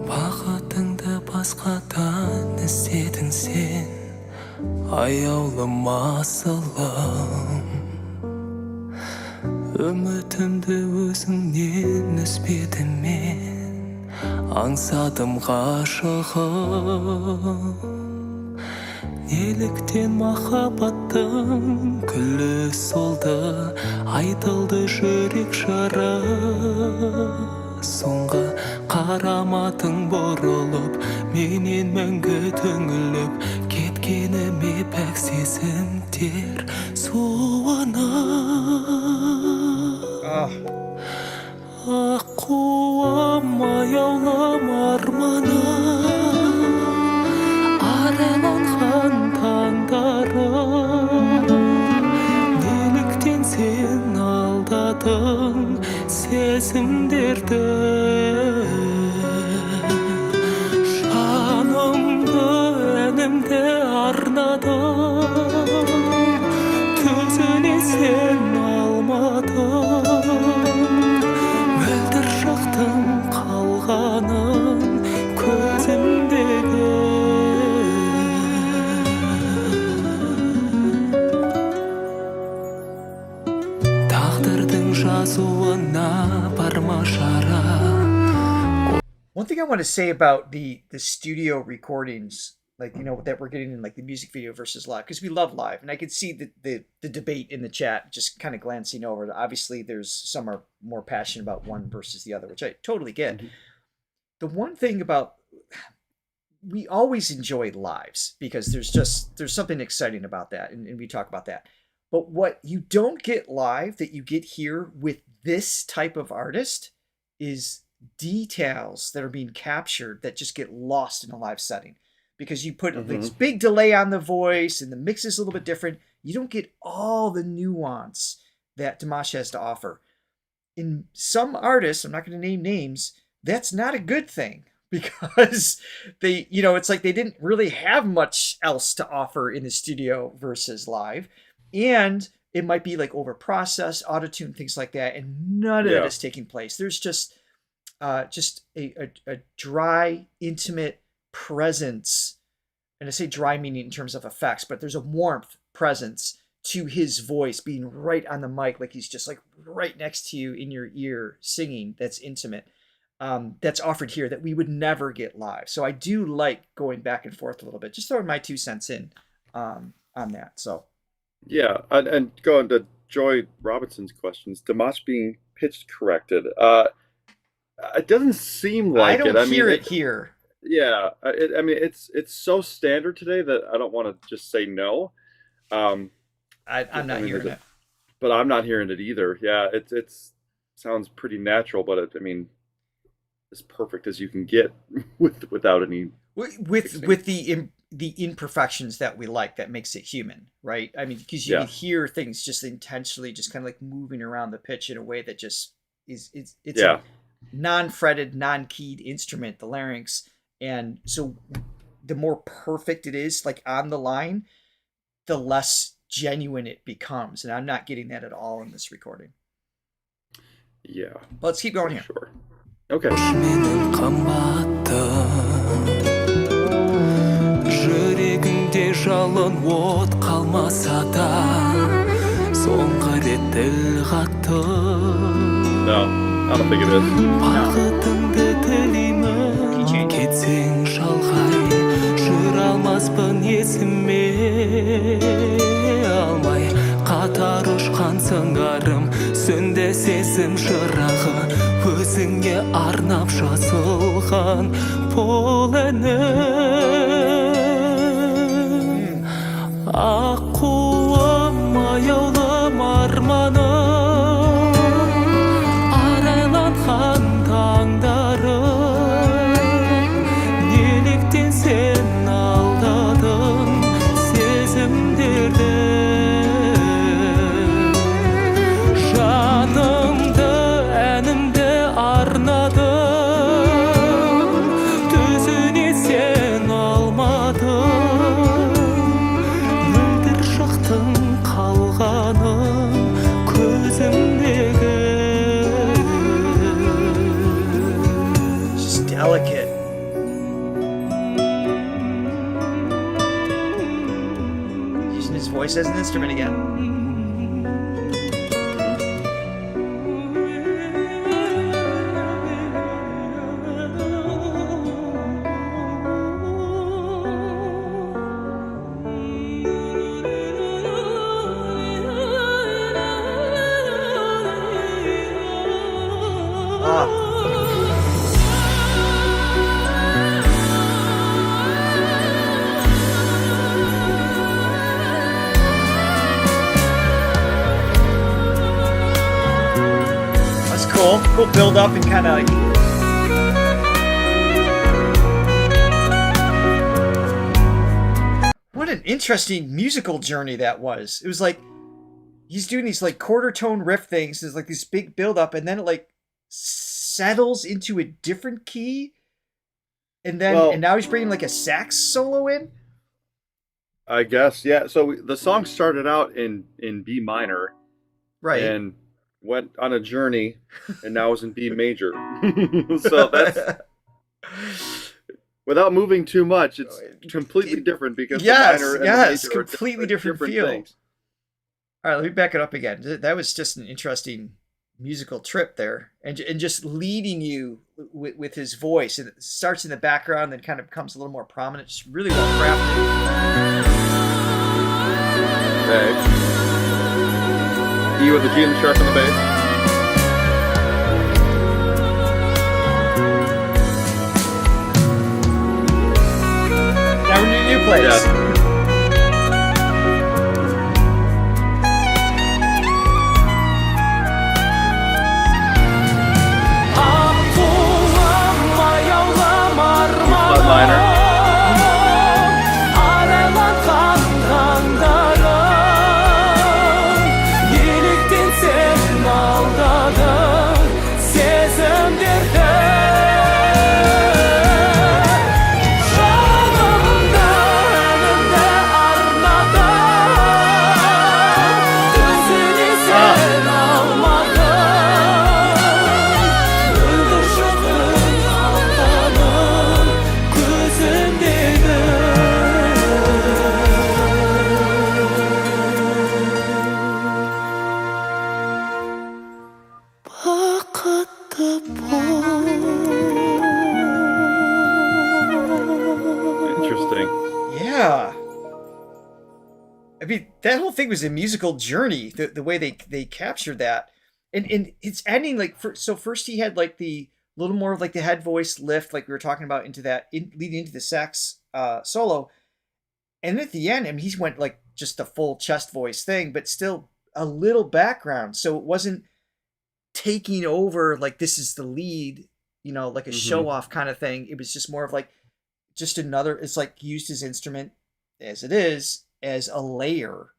Бақытыңды басқадан іздедің сен, аяулым асылым. Үмітімді өзіңнен үзбедім мен, аңсадым ғашығым. Неліктен махаббаттың күлі солды, айтылды жүрек жары. Соңғы қараматың бұрылып, менен мәңгі түңіліп, кеткеніме пәк сезімдер суынып. Аққуым аяулым арманым, ара сезімдерді жанымды әнімді арнадым төзіне сен алмадың мөлдір шақтың қалғанын көзімдегі тағдырдың жазуына барма шара. One thing I want to say about the studio recordings, like, you know, that we're getting in like the music video versus live, because we love live, and I could see the debate in the chat just kind of glancing over. Obviously, there's some are more passionate about one versus the other, which I totally get. Mm-hmm. The one thing about, we always enjoy lives because there's something exciting about that, and we talk about that. But what you don't get live that you get here with this type of artist is details that are being captured that just get lost in a live setting, because you put this big delay on the voice and the mix is a little bit different. You don't get all the nuance that Dimash has to offer. In some artists, I'm not going to name names, that's not a good thing, because they, you know, it's like they didn't really have much else to offer in the studio versus live. And it might be like over processed, auto-tune, things like that. And none of that is taking place. There's just a dry, intimate presence. And I say dry meaning in terms of effects, but there's a warmth presence to his voice being right on the mic, like he's just like right next to you in your ear singing. That's intimate. That's offered here that we would never get live. So I do like going back and forth a little bit, just throwing my 2 cents in on that. So yeah, and going to Joy Robinson's questions, Dimash being pitch corrected. It doesn't seem like it. I don't hear it here. Yeah, I mean it's so standard today that I don't want to just say no. I'm not hearing it. But I'm not hearing it either. Yeah, it sounds pretty natural, but I mean, as perfect as you can get without any with the imperfections that we like, that makes it human, right? I mean, because you can hear things just intentionally, just kind of like moving around the pitch in a way that just it's a non-fretted, non-keyed instrument, the larynx, and so the more perfect it is, like on the line, the less genuine it becomes, and I'm not getting that at all in this recording. Yeah, but let's keep going here. Sure. Okay. Жүрегіңде жалын от қалмаса да соңғы рет тіл қаттым. No, I don't think it is. Бақытыңды тілеймін, кетсең шалғай, жүре алмаспын есіме алмай. Қатар ұшқан сыңарым, сөнді сезім шырағы, өзіңе арнап жазылған бұл әнім. Аққуым, аяулым арманым, арайланған таңдарым, неліктен сен алдадың сезімдерді. Жанымды, әнімді арнадым, төзіне сен алмадың. Мөлдір шақтың қалғаным көзімдегі. Just delicate. Using his voice as an instrument again. Cool build up and kind of like what an interesting musical journey that was. It was like he's doing these like quarter tone riff things. There's like this big build up, and then it like settles into a different key, and then Well- and now he's bringing like a sax solo in. I guess, yeah. So the song started out in B minor, Right. and went on a journey, and now is in B major. So that's, without moving too much, it's completely different because Yes, the minor and yes, the major completely are different feel. things. All right, let me back it up again. That was just an interesting musical trip there, and just leading you with his voice. And it starts in the background, then kind of becomes a little more prominent. Just really well crafted. Okay. E with the G and the sharp on the bass. Now we're in a new place. Yeah. Flat minor. Interesting. Yeah. I mean, that whole thing was a musical journey. The way they captured that, and it's ending like so. First, he had like the little more of like the head voice lift, like we were talking about, into that leading into the sax solo, and at the end, I mean, he went like just the full chest voice thing, but still a little background, so it wasn't taking over like this is the lead, like a show off kind of thing. It was just more of like just another. It's like he used his instrument as it is as a layer,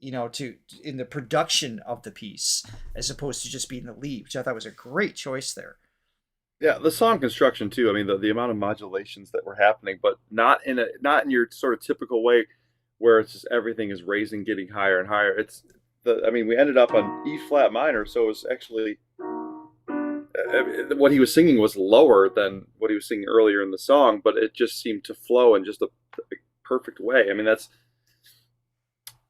to in the production of the piece, as opposed to just being the lead, which I thought was a great choice there. Yeah, the song construction too. I mean, the amount of modulations that were happening, but not in your sort of typical way, where it's just everything is raising, getting higher and higher. We ended up on E flat minor, so it was actually what he was singing was lower than what he was singing earlier in the song, but it just seemed to flow in just a perfect way. I mean,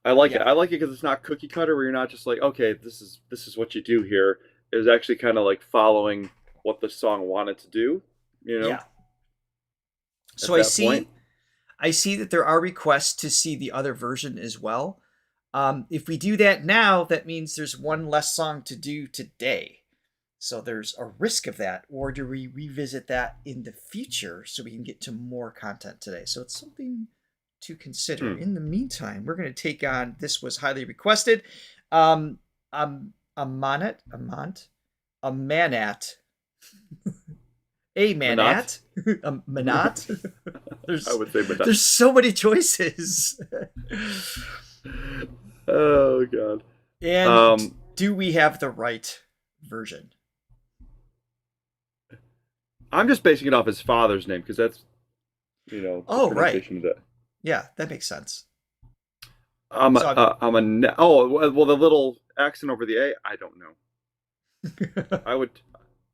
I like it. I like it because it's not cookie cutter, where you're not just like, okay, this is what you do here. It was actually kind of like following what the song wanted to do, Yeah. So I see that there are requests to see the other version as well. If we do that now, that means there's one less song to do today. So there's a risk of that. Or do we revisit that in the future so we can get to more content today? So it's something to consider. In the meantime, we're going to take on, this was highly requested, Amanat, Amanat, I would say Manat. There's so many choices. Oh god. And do we have the right version? I'm just basing it off his father's name because that's, the pronunciation of that. Yeah, that makes sense. Well, the little accent over the A, I don't know.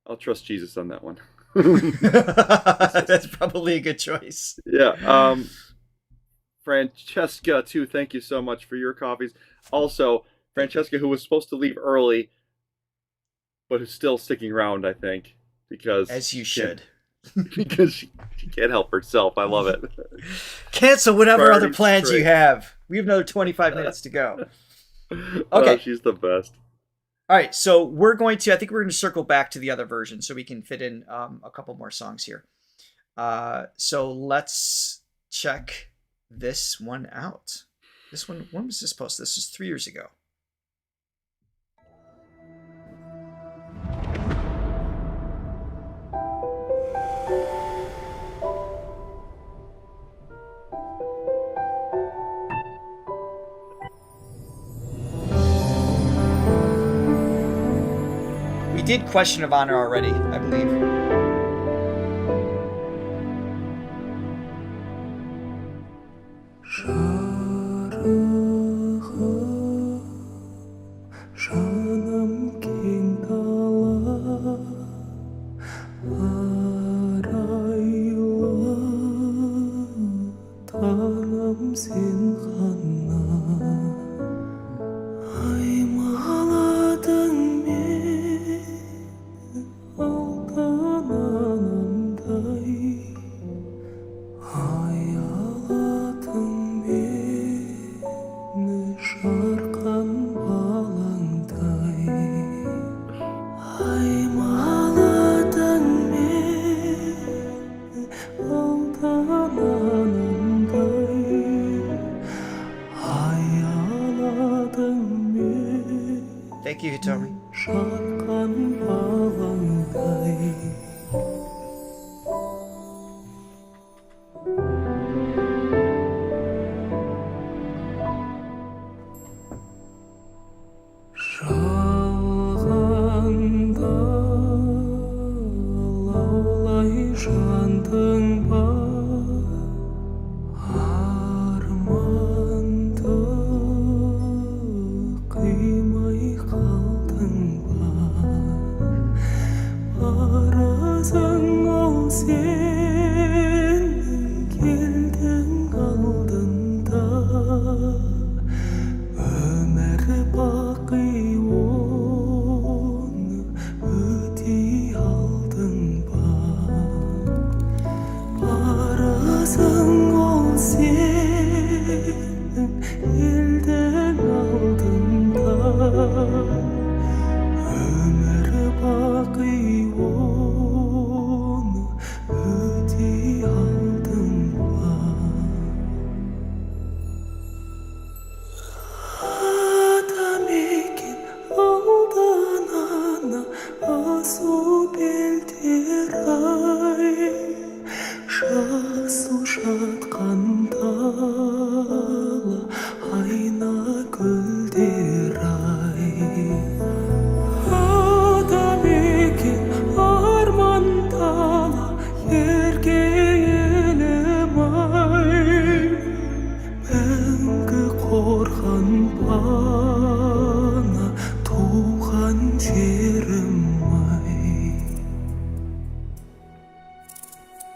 I'll trust Jesus on that one. That's probably a good choice. Yeah. Francesca, too, thank you so much for your coffees. Also, Francesca, who was supposed to leave early, but who's still sticking around, I think, because... As you should. Because she can't help herself. I love it. Cancel whatever other plans you have. We have another 25 minutes to go. Okay. Oh, she's the best. All right, so I think we're going to circle back to the other version so we can fit in a couple more songs here. So let's check this one out. This one, when was this posted? This was 3 years ago. did Question of Honor already, I believe. Thank you, Hitomi.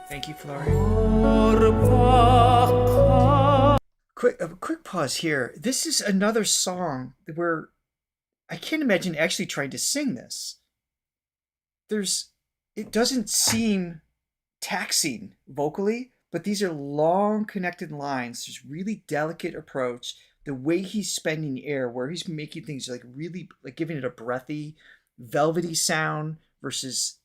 Thank you, Flori. Quick pause here. This is another song where I can't imagine actually trying to sing this. It doesn't seem taxing vocally, but these are long connected lines. There's really delicate approach. The way he's spending air, where he's making things like really like giving it a breathy, velvety sound versus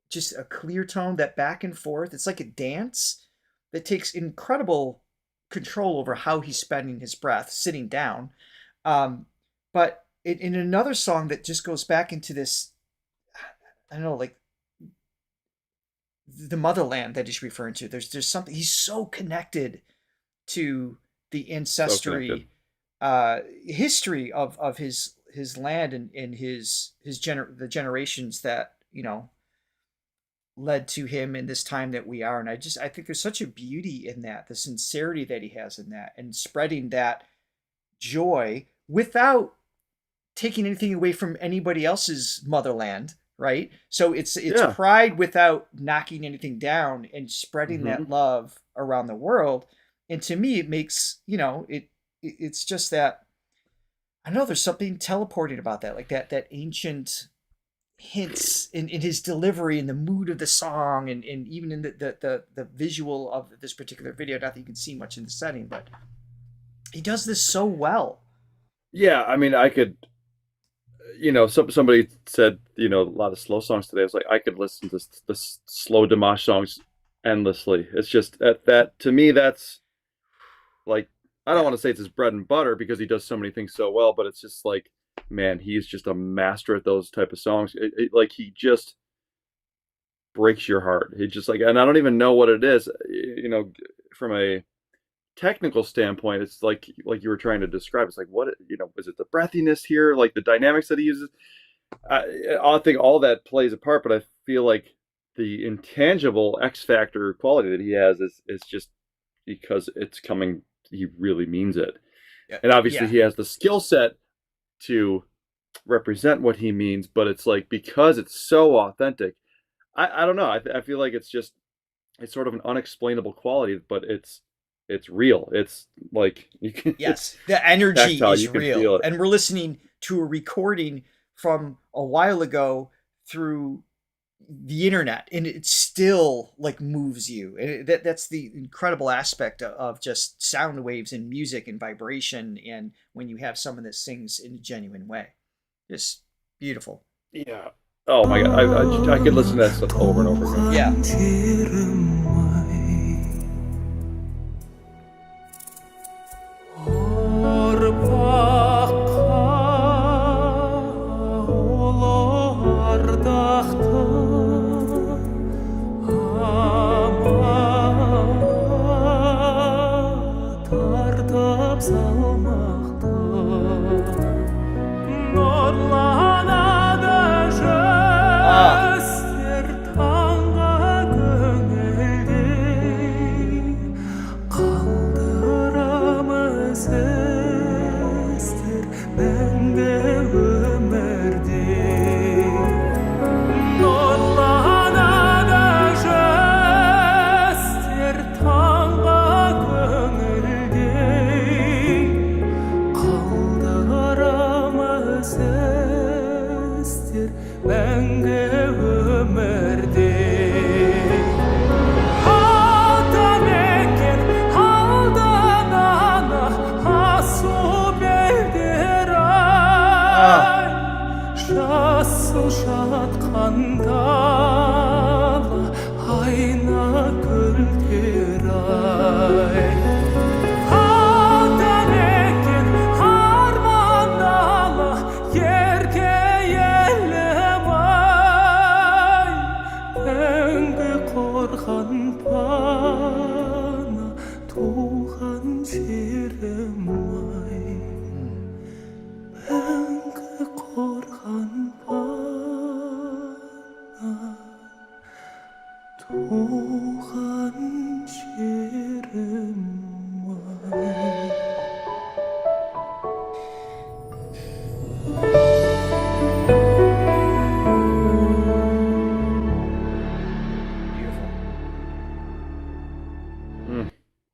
just a clear tone, that back and forth. It's like a dance that takes incredible control over how he's spending his breath sitting down. But in another song that just goes back into this, I don't know, like the motherland that he's referring to. There's something, he's so connected to the ancestry, history of his land and the generations that, you know, led to him in this time that we are. And I think there's such a beauty in that, the sincerity that he has in that, and spreading that joy without taking anything away from anybody else's motherland, right? So it's pride without knocking anything down, and spreading that love around the world. And to me, it makes, you know, it's just that, I don't know, there's something teleporting about that, like that ancient hints in his delivery and the mood of the song, and even in the visual of this particular video. Not that you can see much in the setting, but he does this so well. Yeah, I mean, I could, you know, somebody said, you know, a lot of slow songs today. I was like, I could listen to the slow Dimash songs endlessly. It's just that to me, that's like, I don't want to say it's his bread and butter because he does so many things so well, but it's just like, man, he's just a master at those type of songs. Like, he just breaks your heart. He just like, and I don't even know what it is, you know, from a technical standpoint. It's like you were trying to describe. It's like, what, you know, is it the breathiness here, like the dynamics that he uses? I think all that plays a part, but I feel like the intangible X factor quality that he has is just because it's coming. He really means it, and obviously he has the skill set to represent what he means. But it's like because it's so authentic. I don't know. I feel like it's sort of an unexplainable quality, but it's real. It's like you can. Yes, the energy is real, it. and we're listening to a recording from a while ago through the internet, and it still like moves you. And that's the incredible aspect of just sound waves and music and vibration, and when you have someone that sings in a genuine way, just beautiful. Yeah. Oh my god, I could listen to that stuff over and over again. Yeah.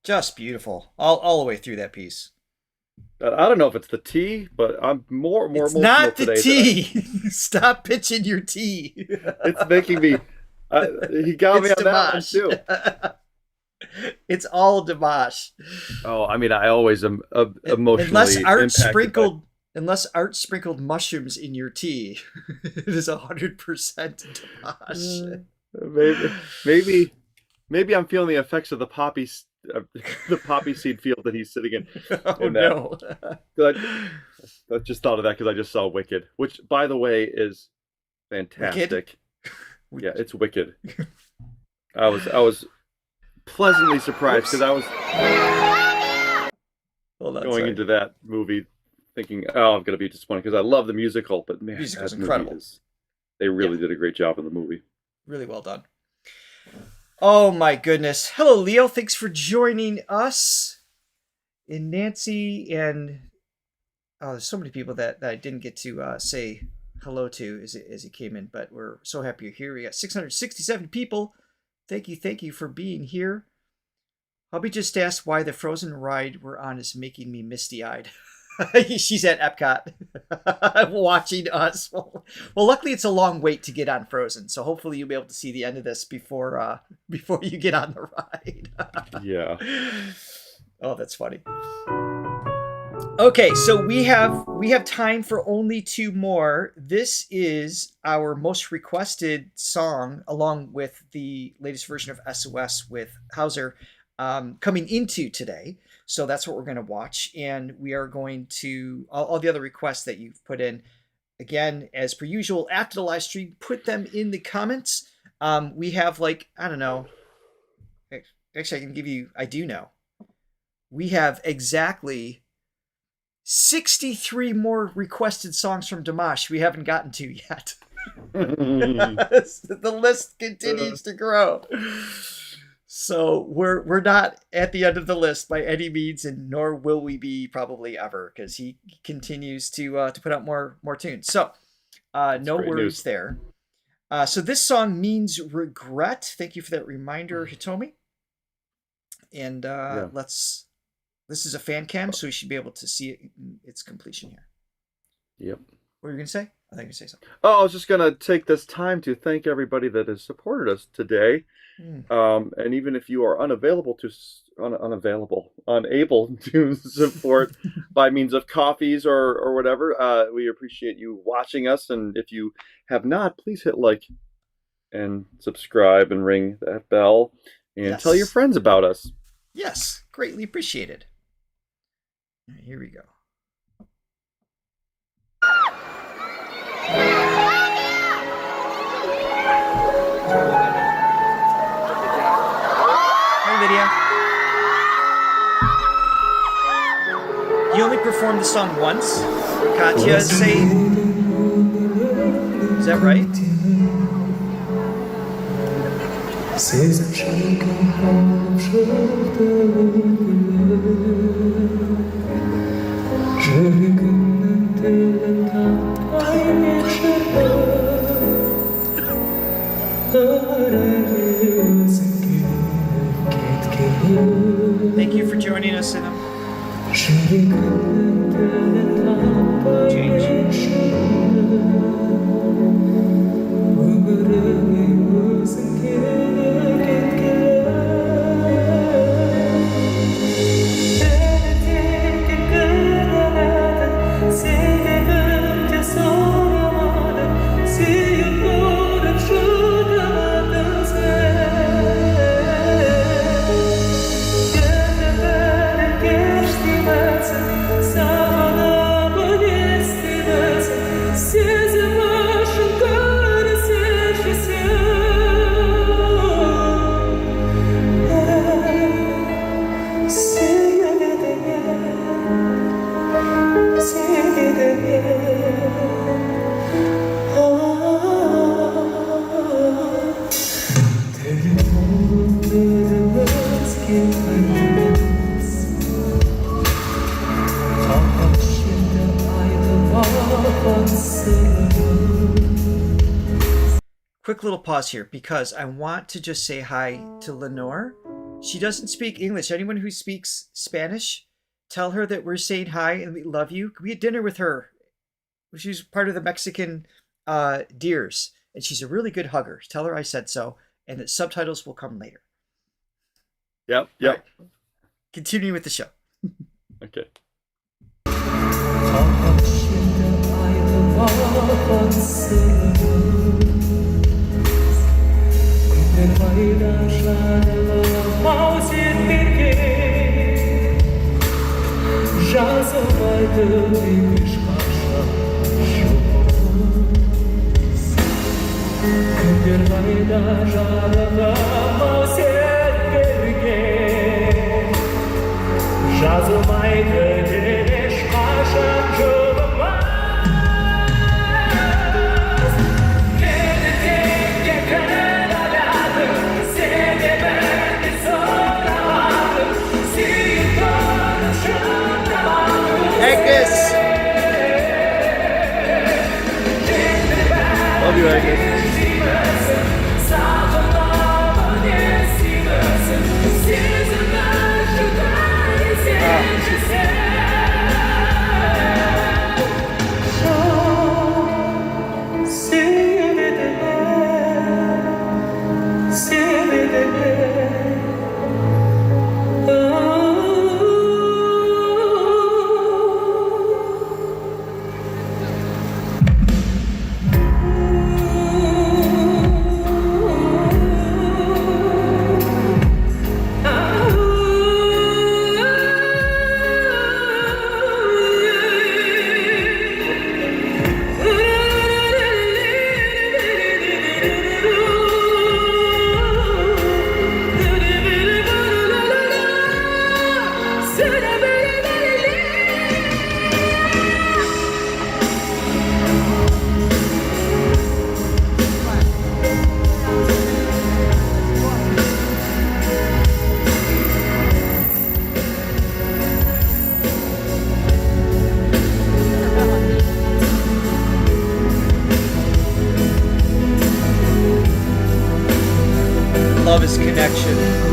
Just beautiful, all the way through that piece. I don't know if it's the tea, but I'm more It's emotional not the today. tea. Stop pitching your tea. It's making me. He got me on that one too. It's all Dimash. Oh, I mean, I always am emotionally Unless Art sprinkled mushrooms in your tea, it is 100% Dimash. Maybe I'm feeling the effects of the poppy seed field that he's sitting in. Oh no! I just thought of that because I just saw Wicked, which, by the way, is fantastic. Wicked? Yeah, it's Wicked. I was pleasantly surprised because I was going into that movie thinking, "Oh, I'm going to be disappointed," because I love the musical, but man, musical's incredible. They really did a great job in the movie. Really well done. Oh my goodness. Hello, Leo. Thanks for joining us. And Nancy and there's so many people that I didn't get to say hello to as it came in, but we're so happy you're here. We got 667 people. Thank you for being here. Hubby just asked why the Frozen ride we're on is making me misty-eyed. She's at Epcot watching us. Well, luckily it's a long wait to get on Frozen, so hopefully you'll be able to see the end of this before you get on the ride. Yeah. Oh, that's funny. Okay, so we have time for only two more. This is our most requested song, along with the latest version of S.O.S. with Hauser, coming into today. So that's what we're going to watch. And we are going to, all the other requests that you've put in, again, as per usual, after the live stream, put them in the comments. We have I don't know. Actually, I do know. We have exactly 63 more requested songs from Dimash we haven't gotten to yet. The list continues to grow. So we're not at the end of the list by any means, and nor will we be probably ever, because he continues to put out more tunes. So no worries news there. So this song means regret. Thank you for that reminder, Hitomi. And this is a fan cam, so we should be able to see it in its completion here. Yep. What were you gonna say? I think you say something. Oh, I was just gonna take this time to thank everybody that has supported us today. And even if you are unable to support by means of coffees or whatever, we appreciate you watching us. And if you have not, please hit like and subscribe and ring that bell and tell your friends about us. Yes, greatly appreciated. All right, here we go. Lydia. You only performed the song once? Katya say. Is that right? Thank you for joining us in a change. Quick little pause here because I want to just say hi to Lenore. She doesn't speak English. Anyone who speaks Spanish, tell her that we're saying hi and we love you. We had dinner with her. She's part of the Mexican Deers, and she's a really good hugger. Tell her I said so, and that subtitles will come later. Yep. Right. Continuing with the show. Okay. Love you, Agnes. love his connection.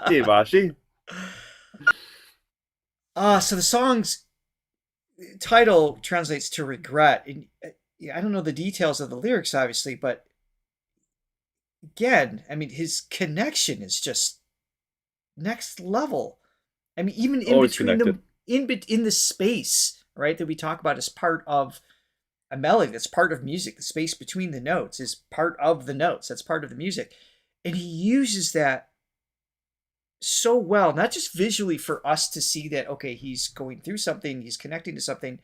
Dimashi. So the song's title translates to regret. And I don't know the details of the lyrics, obviously, but again, I mean, his connection is just next level. I mean, even in between them, in the space, right, that we talk about as part of a melody, that's part of music. The space between the notes is part of the notes. That's part of the music. And he uses that so well, not just visually for us to see that, okay, he's going through something, he's connecting to something,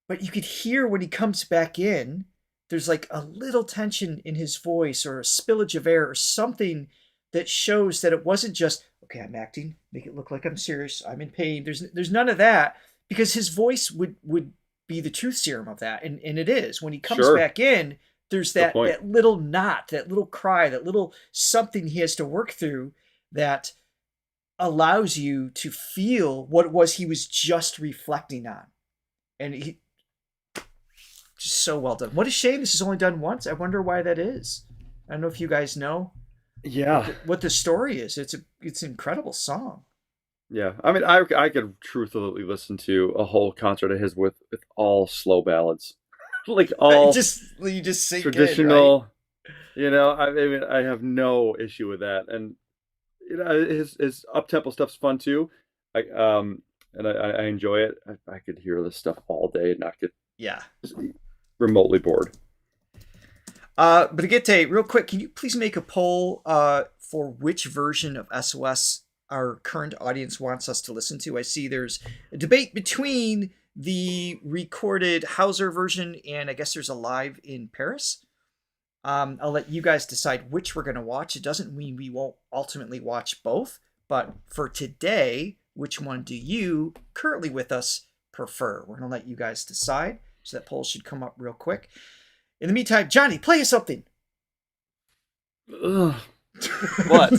but you could hear when he comes back in, there's like a little tension in his voice or a spillage of air or something that shows that it wasn't just, okay, I'm acting, make it look like I'm serious, I'm in pain. There's none of that, because his voice would be the truth serum of that. And it is. When he comes back in, there's that little knot, that little cry, that little something he has to work through that allows you to feel what it was he was just reflecting on. And he just so well done. What a shame this is only done once. I wonder why that is. I don't know if you guys know what the story is. It's an incredible song. Yeah, I mean, I could truthfully listen to a whole concert of his with all slow ballads, like all you just sing traditional. Right? You know, I mean, I have no issue with that, and you know, his up tempo stuff's fun too. I enjoy it. I could hear this stuff all day and not get remotely bored. Brigitte, real quick, can you please make a poll for which version of S.O.S. our current audience wants us to listen to? I see there's a debate between the recorded Hauser version and I guess there's a live in Paris. I'll let you guys decide which we're going to watch. It doesn't mean we won't ultimately watch both, but for today, which one do you currently with us prefer? We're going to let you guys decide. So that poll should come up real quick. In the meantime, Johnny, play us something. Ugh. What?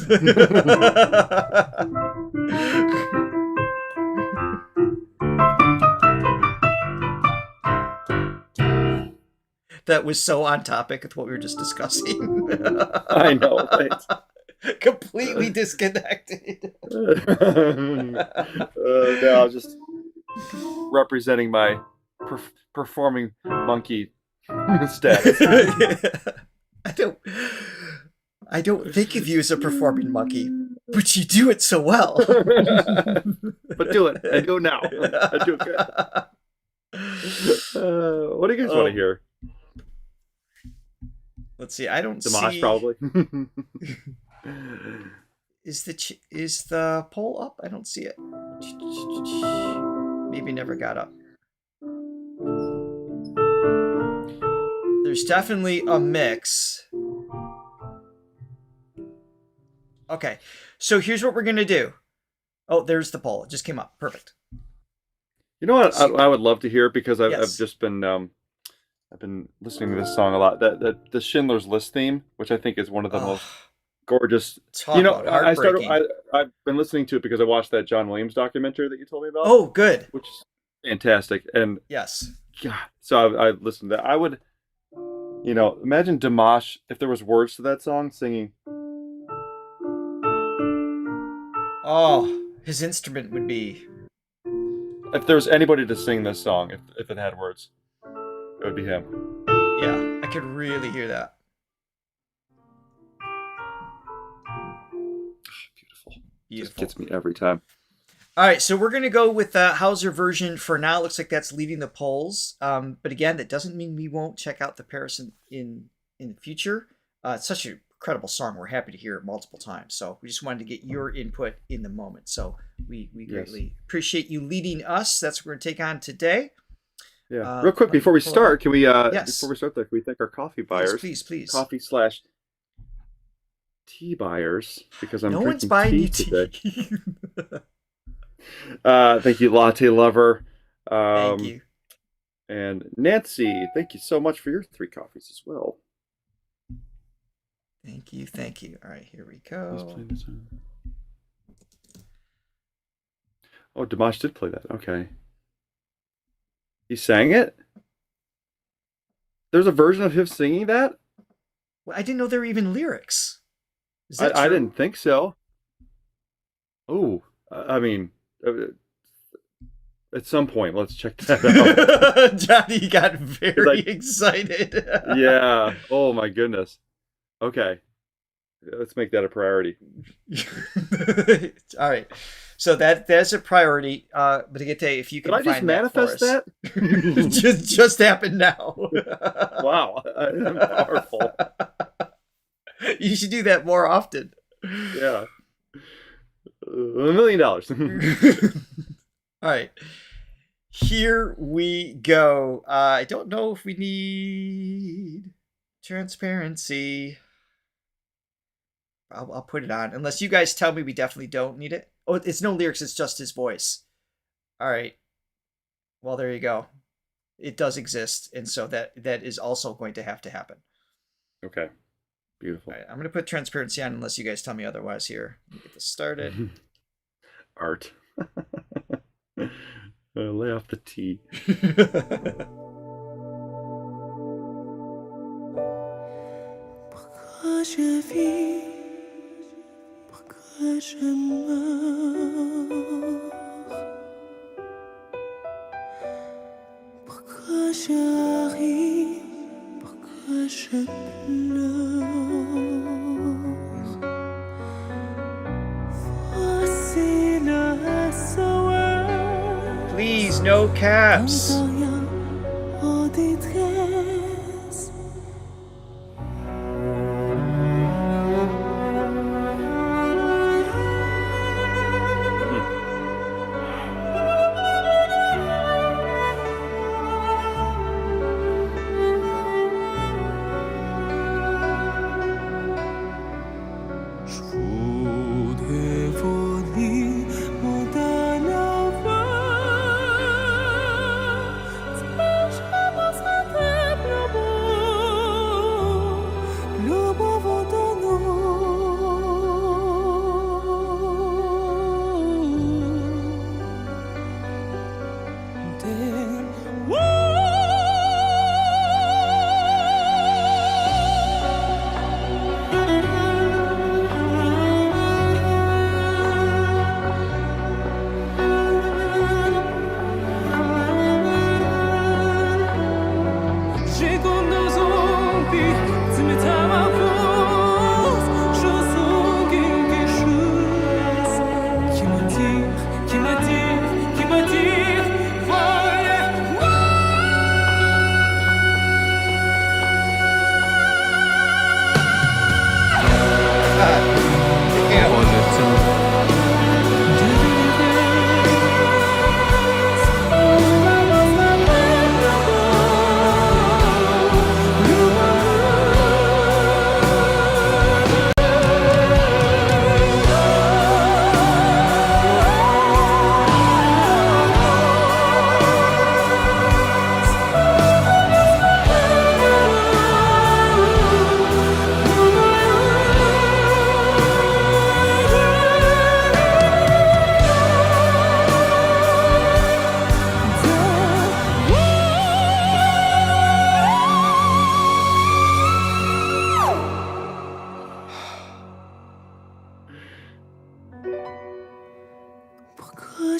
That was so on topic with what we were just discussing. I know, right? Completely disconnected. No, just representing my performing monkey status. I don't think of you as a performing monkey, but you do it so well. But do it. I do it now. I do it good. What do you guys want to hear? Let's see. I don't Dimash, see. probably. Is the poll up? I don't see it. Maybe never got up. There's definitely a mix. Okay, so here's what we're gonna do. Oh, there's the poll. It just came up. Perfect. You know what I would love to hear, because I've just been I've been listening to this song a lot. The Schindler's List theme, which I think is one of the most gorgeous. Talk about heartbreaking. I've been listening to it because I watched that John Williams documentary that you told me about. Oh, good. Which is fantastic. And yes. God, so I listened to that. I would, imagine Dimash, if there was words to that song, singing. Oh, his instrument would be. If there was anybody to sing this song, if it had words, it would be him. Yeah, I could really hear that. Beautiful. Beautiful. Just gets me every time. All right, so we're going to go with the Hauser version for now. It looks like that's leading the polls. But again, that doesn't mean we won't check out the Paris in the future. It's such an incredible song. We're happy to hear it multiple times. So we just wanted to get your input in the moment. So we greatly appreciate you leading us. That's what we're going to take on today. Yeah. Real quick, before we start, can we, yes. before we start there, can we thank our coffee buyers? Please. Coffee/tea buyers, because I'm no drinking one's buying tea you today. tea. Thank you, Latte Lover. Thank you. And Nancy, thank you so much for your 3 coffees as well. Thank you. All right, here we go. Oh, Dimash did play that. Okay. He sang it? There's a version of him singing that? Well, I didn't know there were even lyrics. Is I that true? didn't think so. Oh, I mean, at some point, let's check that out. Johnny got very excited. Yeah. Oh my goodness. Okay. Let's make that a priority. All right. So that's a priority. But Agate, if you can Did I just find manifest that? just happened now. Wow. I'm powerful. You should do that more often. Yeah. $1 million. All right. Here we go. I don't know if we need transparency. I'll put it on. Unless you guys tell me we definitely don't need it. Oh, it's no lyrics. It's just his voice. All right. Well, there you go. It does exist. And so that is also going to have to happen. Okay. Beautiful. All right, I'm going to put transparency on unless you guys tell me otherwise here. Let me get this started. Art. Lay off the tea. Please, no caps.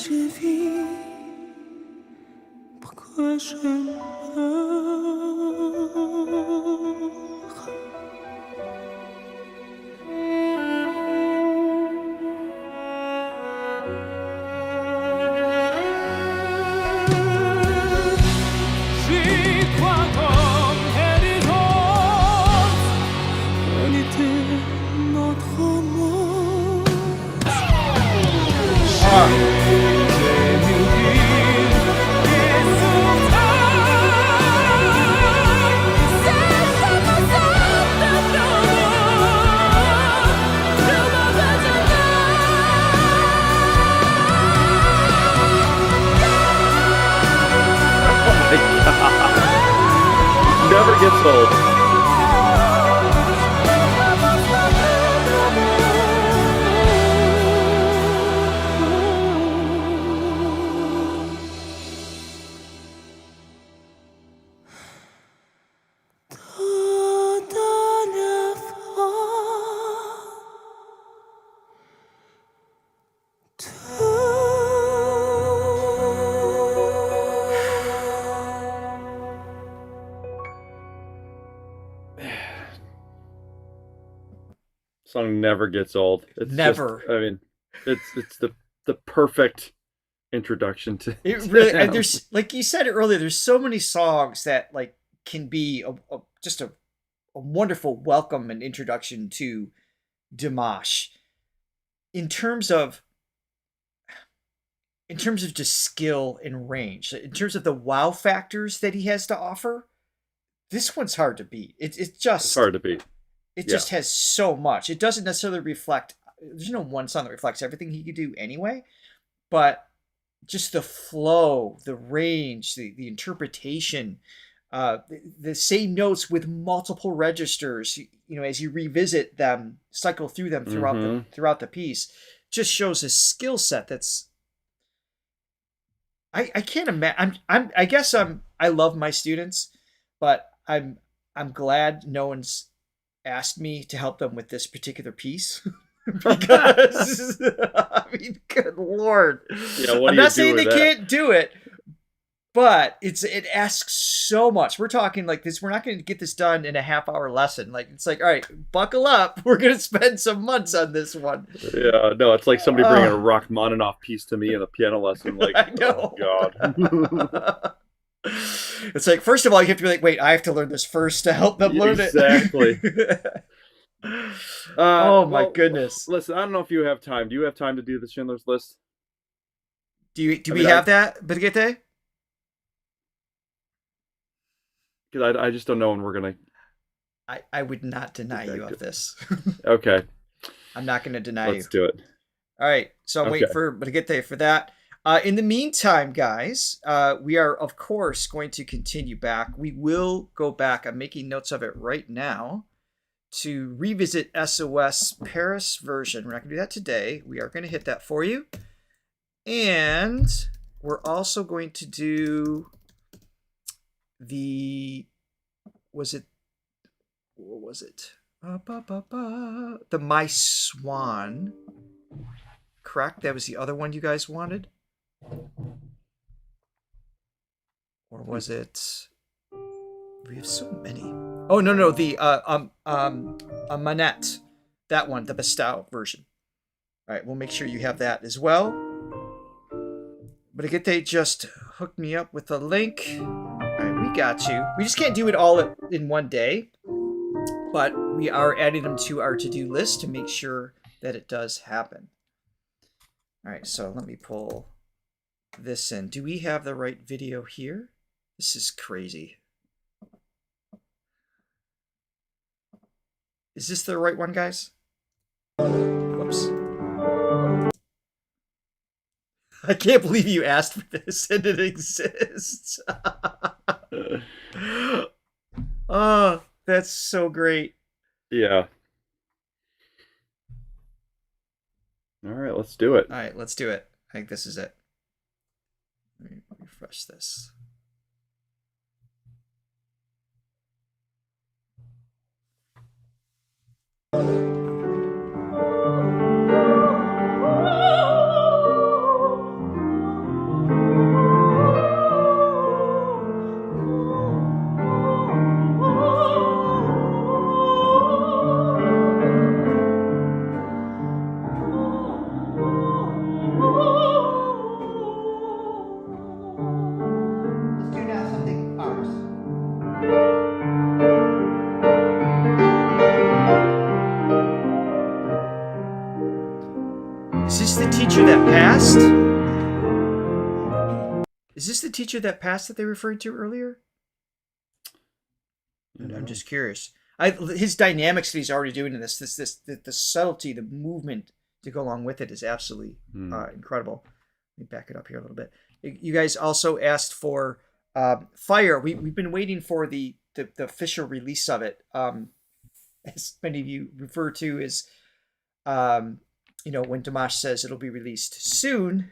живи покажем Never gets old. Song never gets old. It's Never. Just, I mean, it's the perfect introduction to it. Really, and there's, like you said earlier, there's so many songs that like can be just a wonderful welcome and introduction to Dimash. In terms of just skill and range, in terms of the wow factors that he has to offer, this one's hard to beat. It's hard to beat. It just has so much. It doesn't necessarily reflect, there's no one song that reflects everything he could do anyway, but just the flow, the range, the interpretation, the same notes with multiple registers, you know, as you revisit them, cycle through them throughout the piece, just shows a skill set that's, I can't imagine. I love my students, but I'm glad no one's asked me to help them with this particular piece. Because I mean, good Lord. Yeah, I'm not saying they can't do it, but it asks so much. We're talking like this, we're not going to get this done in a half-hour lesson. Like, it's like, all right, buckle up. We're going to spend some months on this one. Yeah, no, it's like somebody bringing a Rachmaninoff piece to me in a piano lesson. Like, I know. Oh, God. It's like, first of all, you have to be like, wait, I have to learn this first to help them learn it. Exactly. Oh my goodness. Listen, I don't know if you have time. Do you have time to do the Schindler's List? Do we have that, Brigitte? Because I just don't know when we're going to... I would not deny you of this. Okay. I'm not going to deny you. Let's do it. All right. So I'm waiting for Brigitte for that. In the meantime, guys, we are, of course, going to continue back. We will go back. I'm making notes of it right now to revisit S.O.S. Paris version. We're not going to do that today. We are going to hit that for you. And we're also going to do the... What was it? The My Swan. Correct? That was the other one you guys wanted? Or was it... We have so many. Oh, no, the Amanat. That one, the Bestow version. All right, we'll make sure you have that as well. But they just hooked me up with a link. All right, we got you. We just can't do it all in one day, but we are adding them to our to-do list to make sure that it does happen. All right, so let me pull this in. Do we have the right video here? This is crazy. Is this the right one, guys? Whoops. I can't believe you asked for this and it exists. Oh, that's so great. Yeah. All right, let's do it. All right, let's do it. I think this is it. Let me refresh this. teacher that passed? Is this the teacher that passed that they referred to earlier? I'm just curious. His dynamics that he's already doing in this the subtlety, the movement to go along with it is absolutely incredible. Let me back it up here a little bit. You guys also asked for Fire. We've been waiting for the official release of it. As many of you refer to as, when Dimash says it'll be released soon,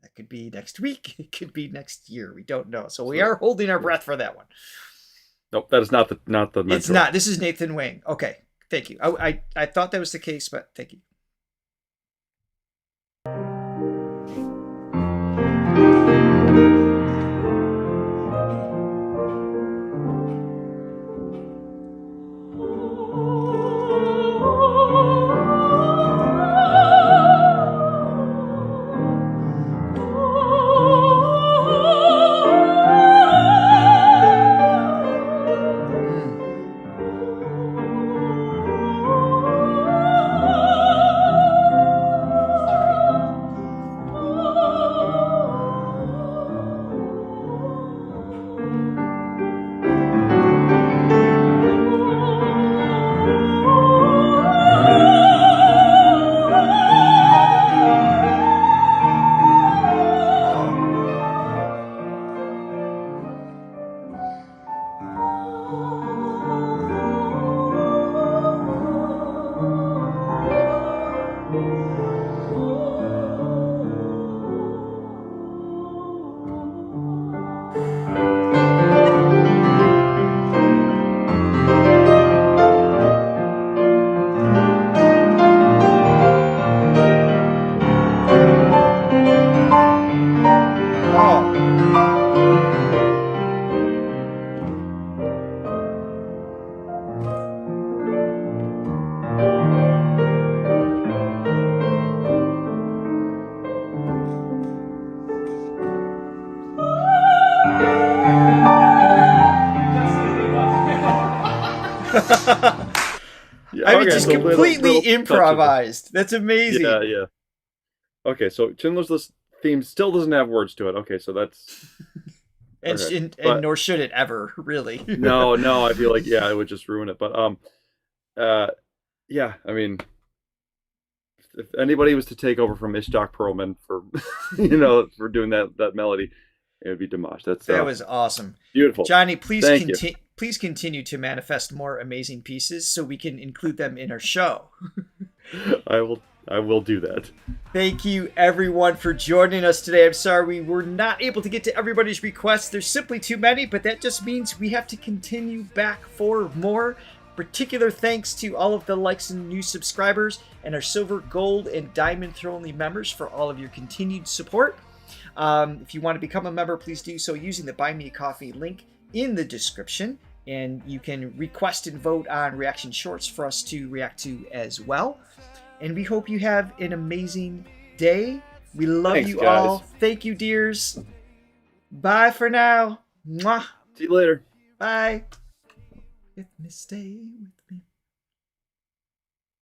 that could be next week. It could be next year. We don't know. So we are holding our breath for that one. Nope, that is not the mentor. It's not. This is Nathan Wang. Okay, thank you. I thought that was the case, but thank you. Just completely improvised. That's amazing. Yeah. Okay, so Schindler's List theme still doesn't have words to it. Okay, so that's... and nor should it ever, really. No, I feel like, it would just ruin it. But, I mean, if anybody was to take over from Ishtok Perlman for, for doing that melody, it would be Dimash. That was awesome. Beautiful. Johnny, please continue to manifest more amazing pieces so we can include them in our show. I will do that. Thank you, everyone, for joining us today. I'm sorry we were not able to get to everybody's requests. There's simply too many, but that just means we have to continue back for more. Particular thanks to all of the likes and new subscribers and our silver, gold, and diamond throw-only members for all of your continued support. If you want to become a member, please do so using the Buy Me a Coffee link in the description. And you can request and vote on reaction shorts for us to react to as well. And we hope you have an amazing day. We love you all. Thank you, dears. Bye for now. Mwah. See you later. Bye. With me, stay with me.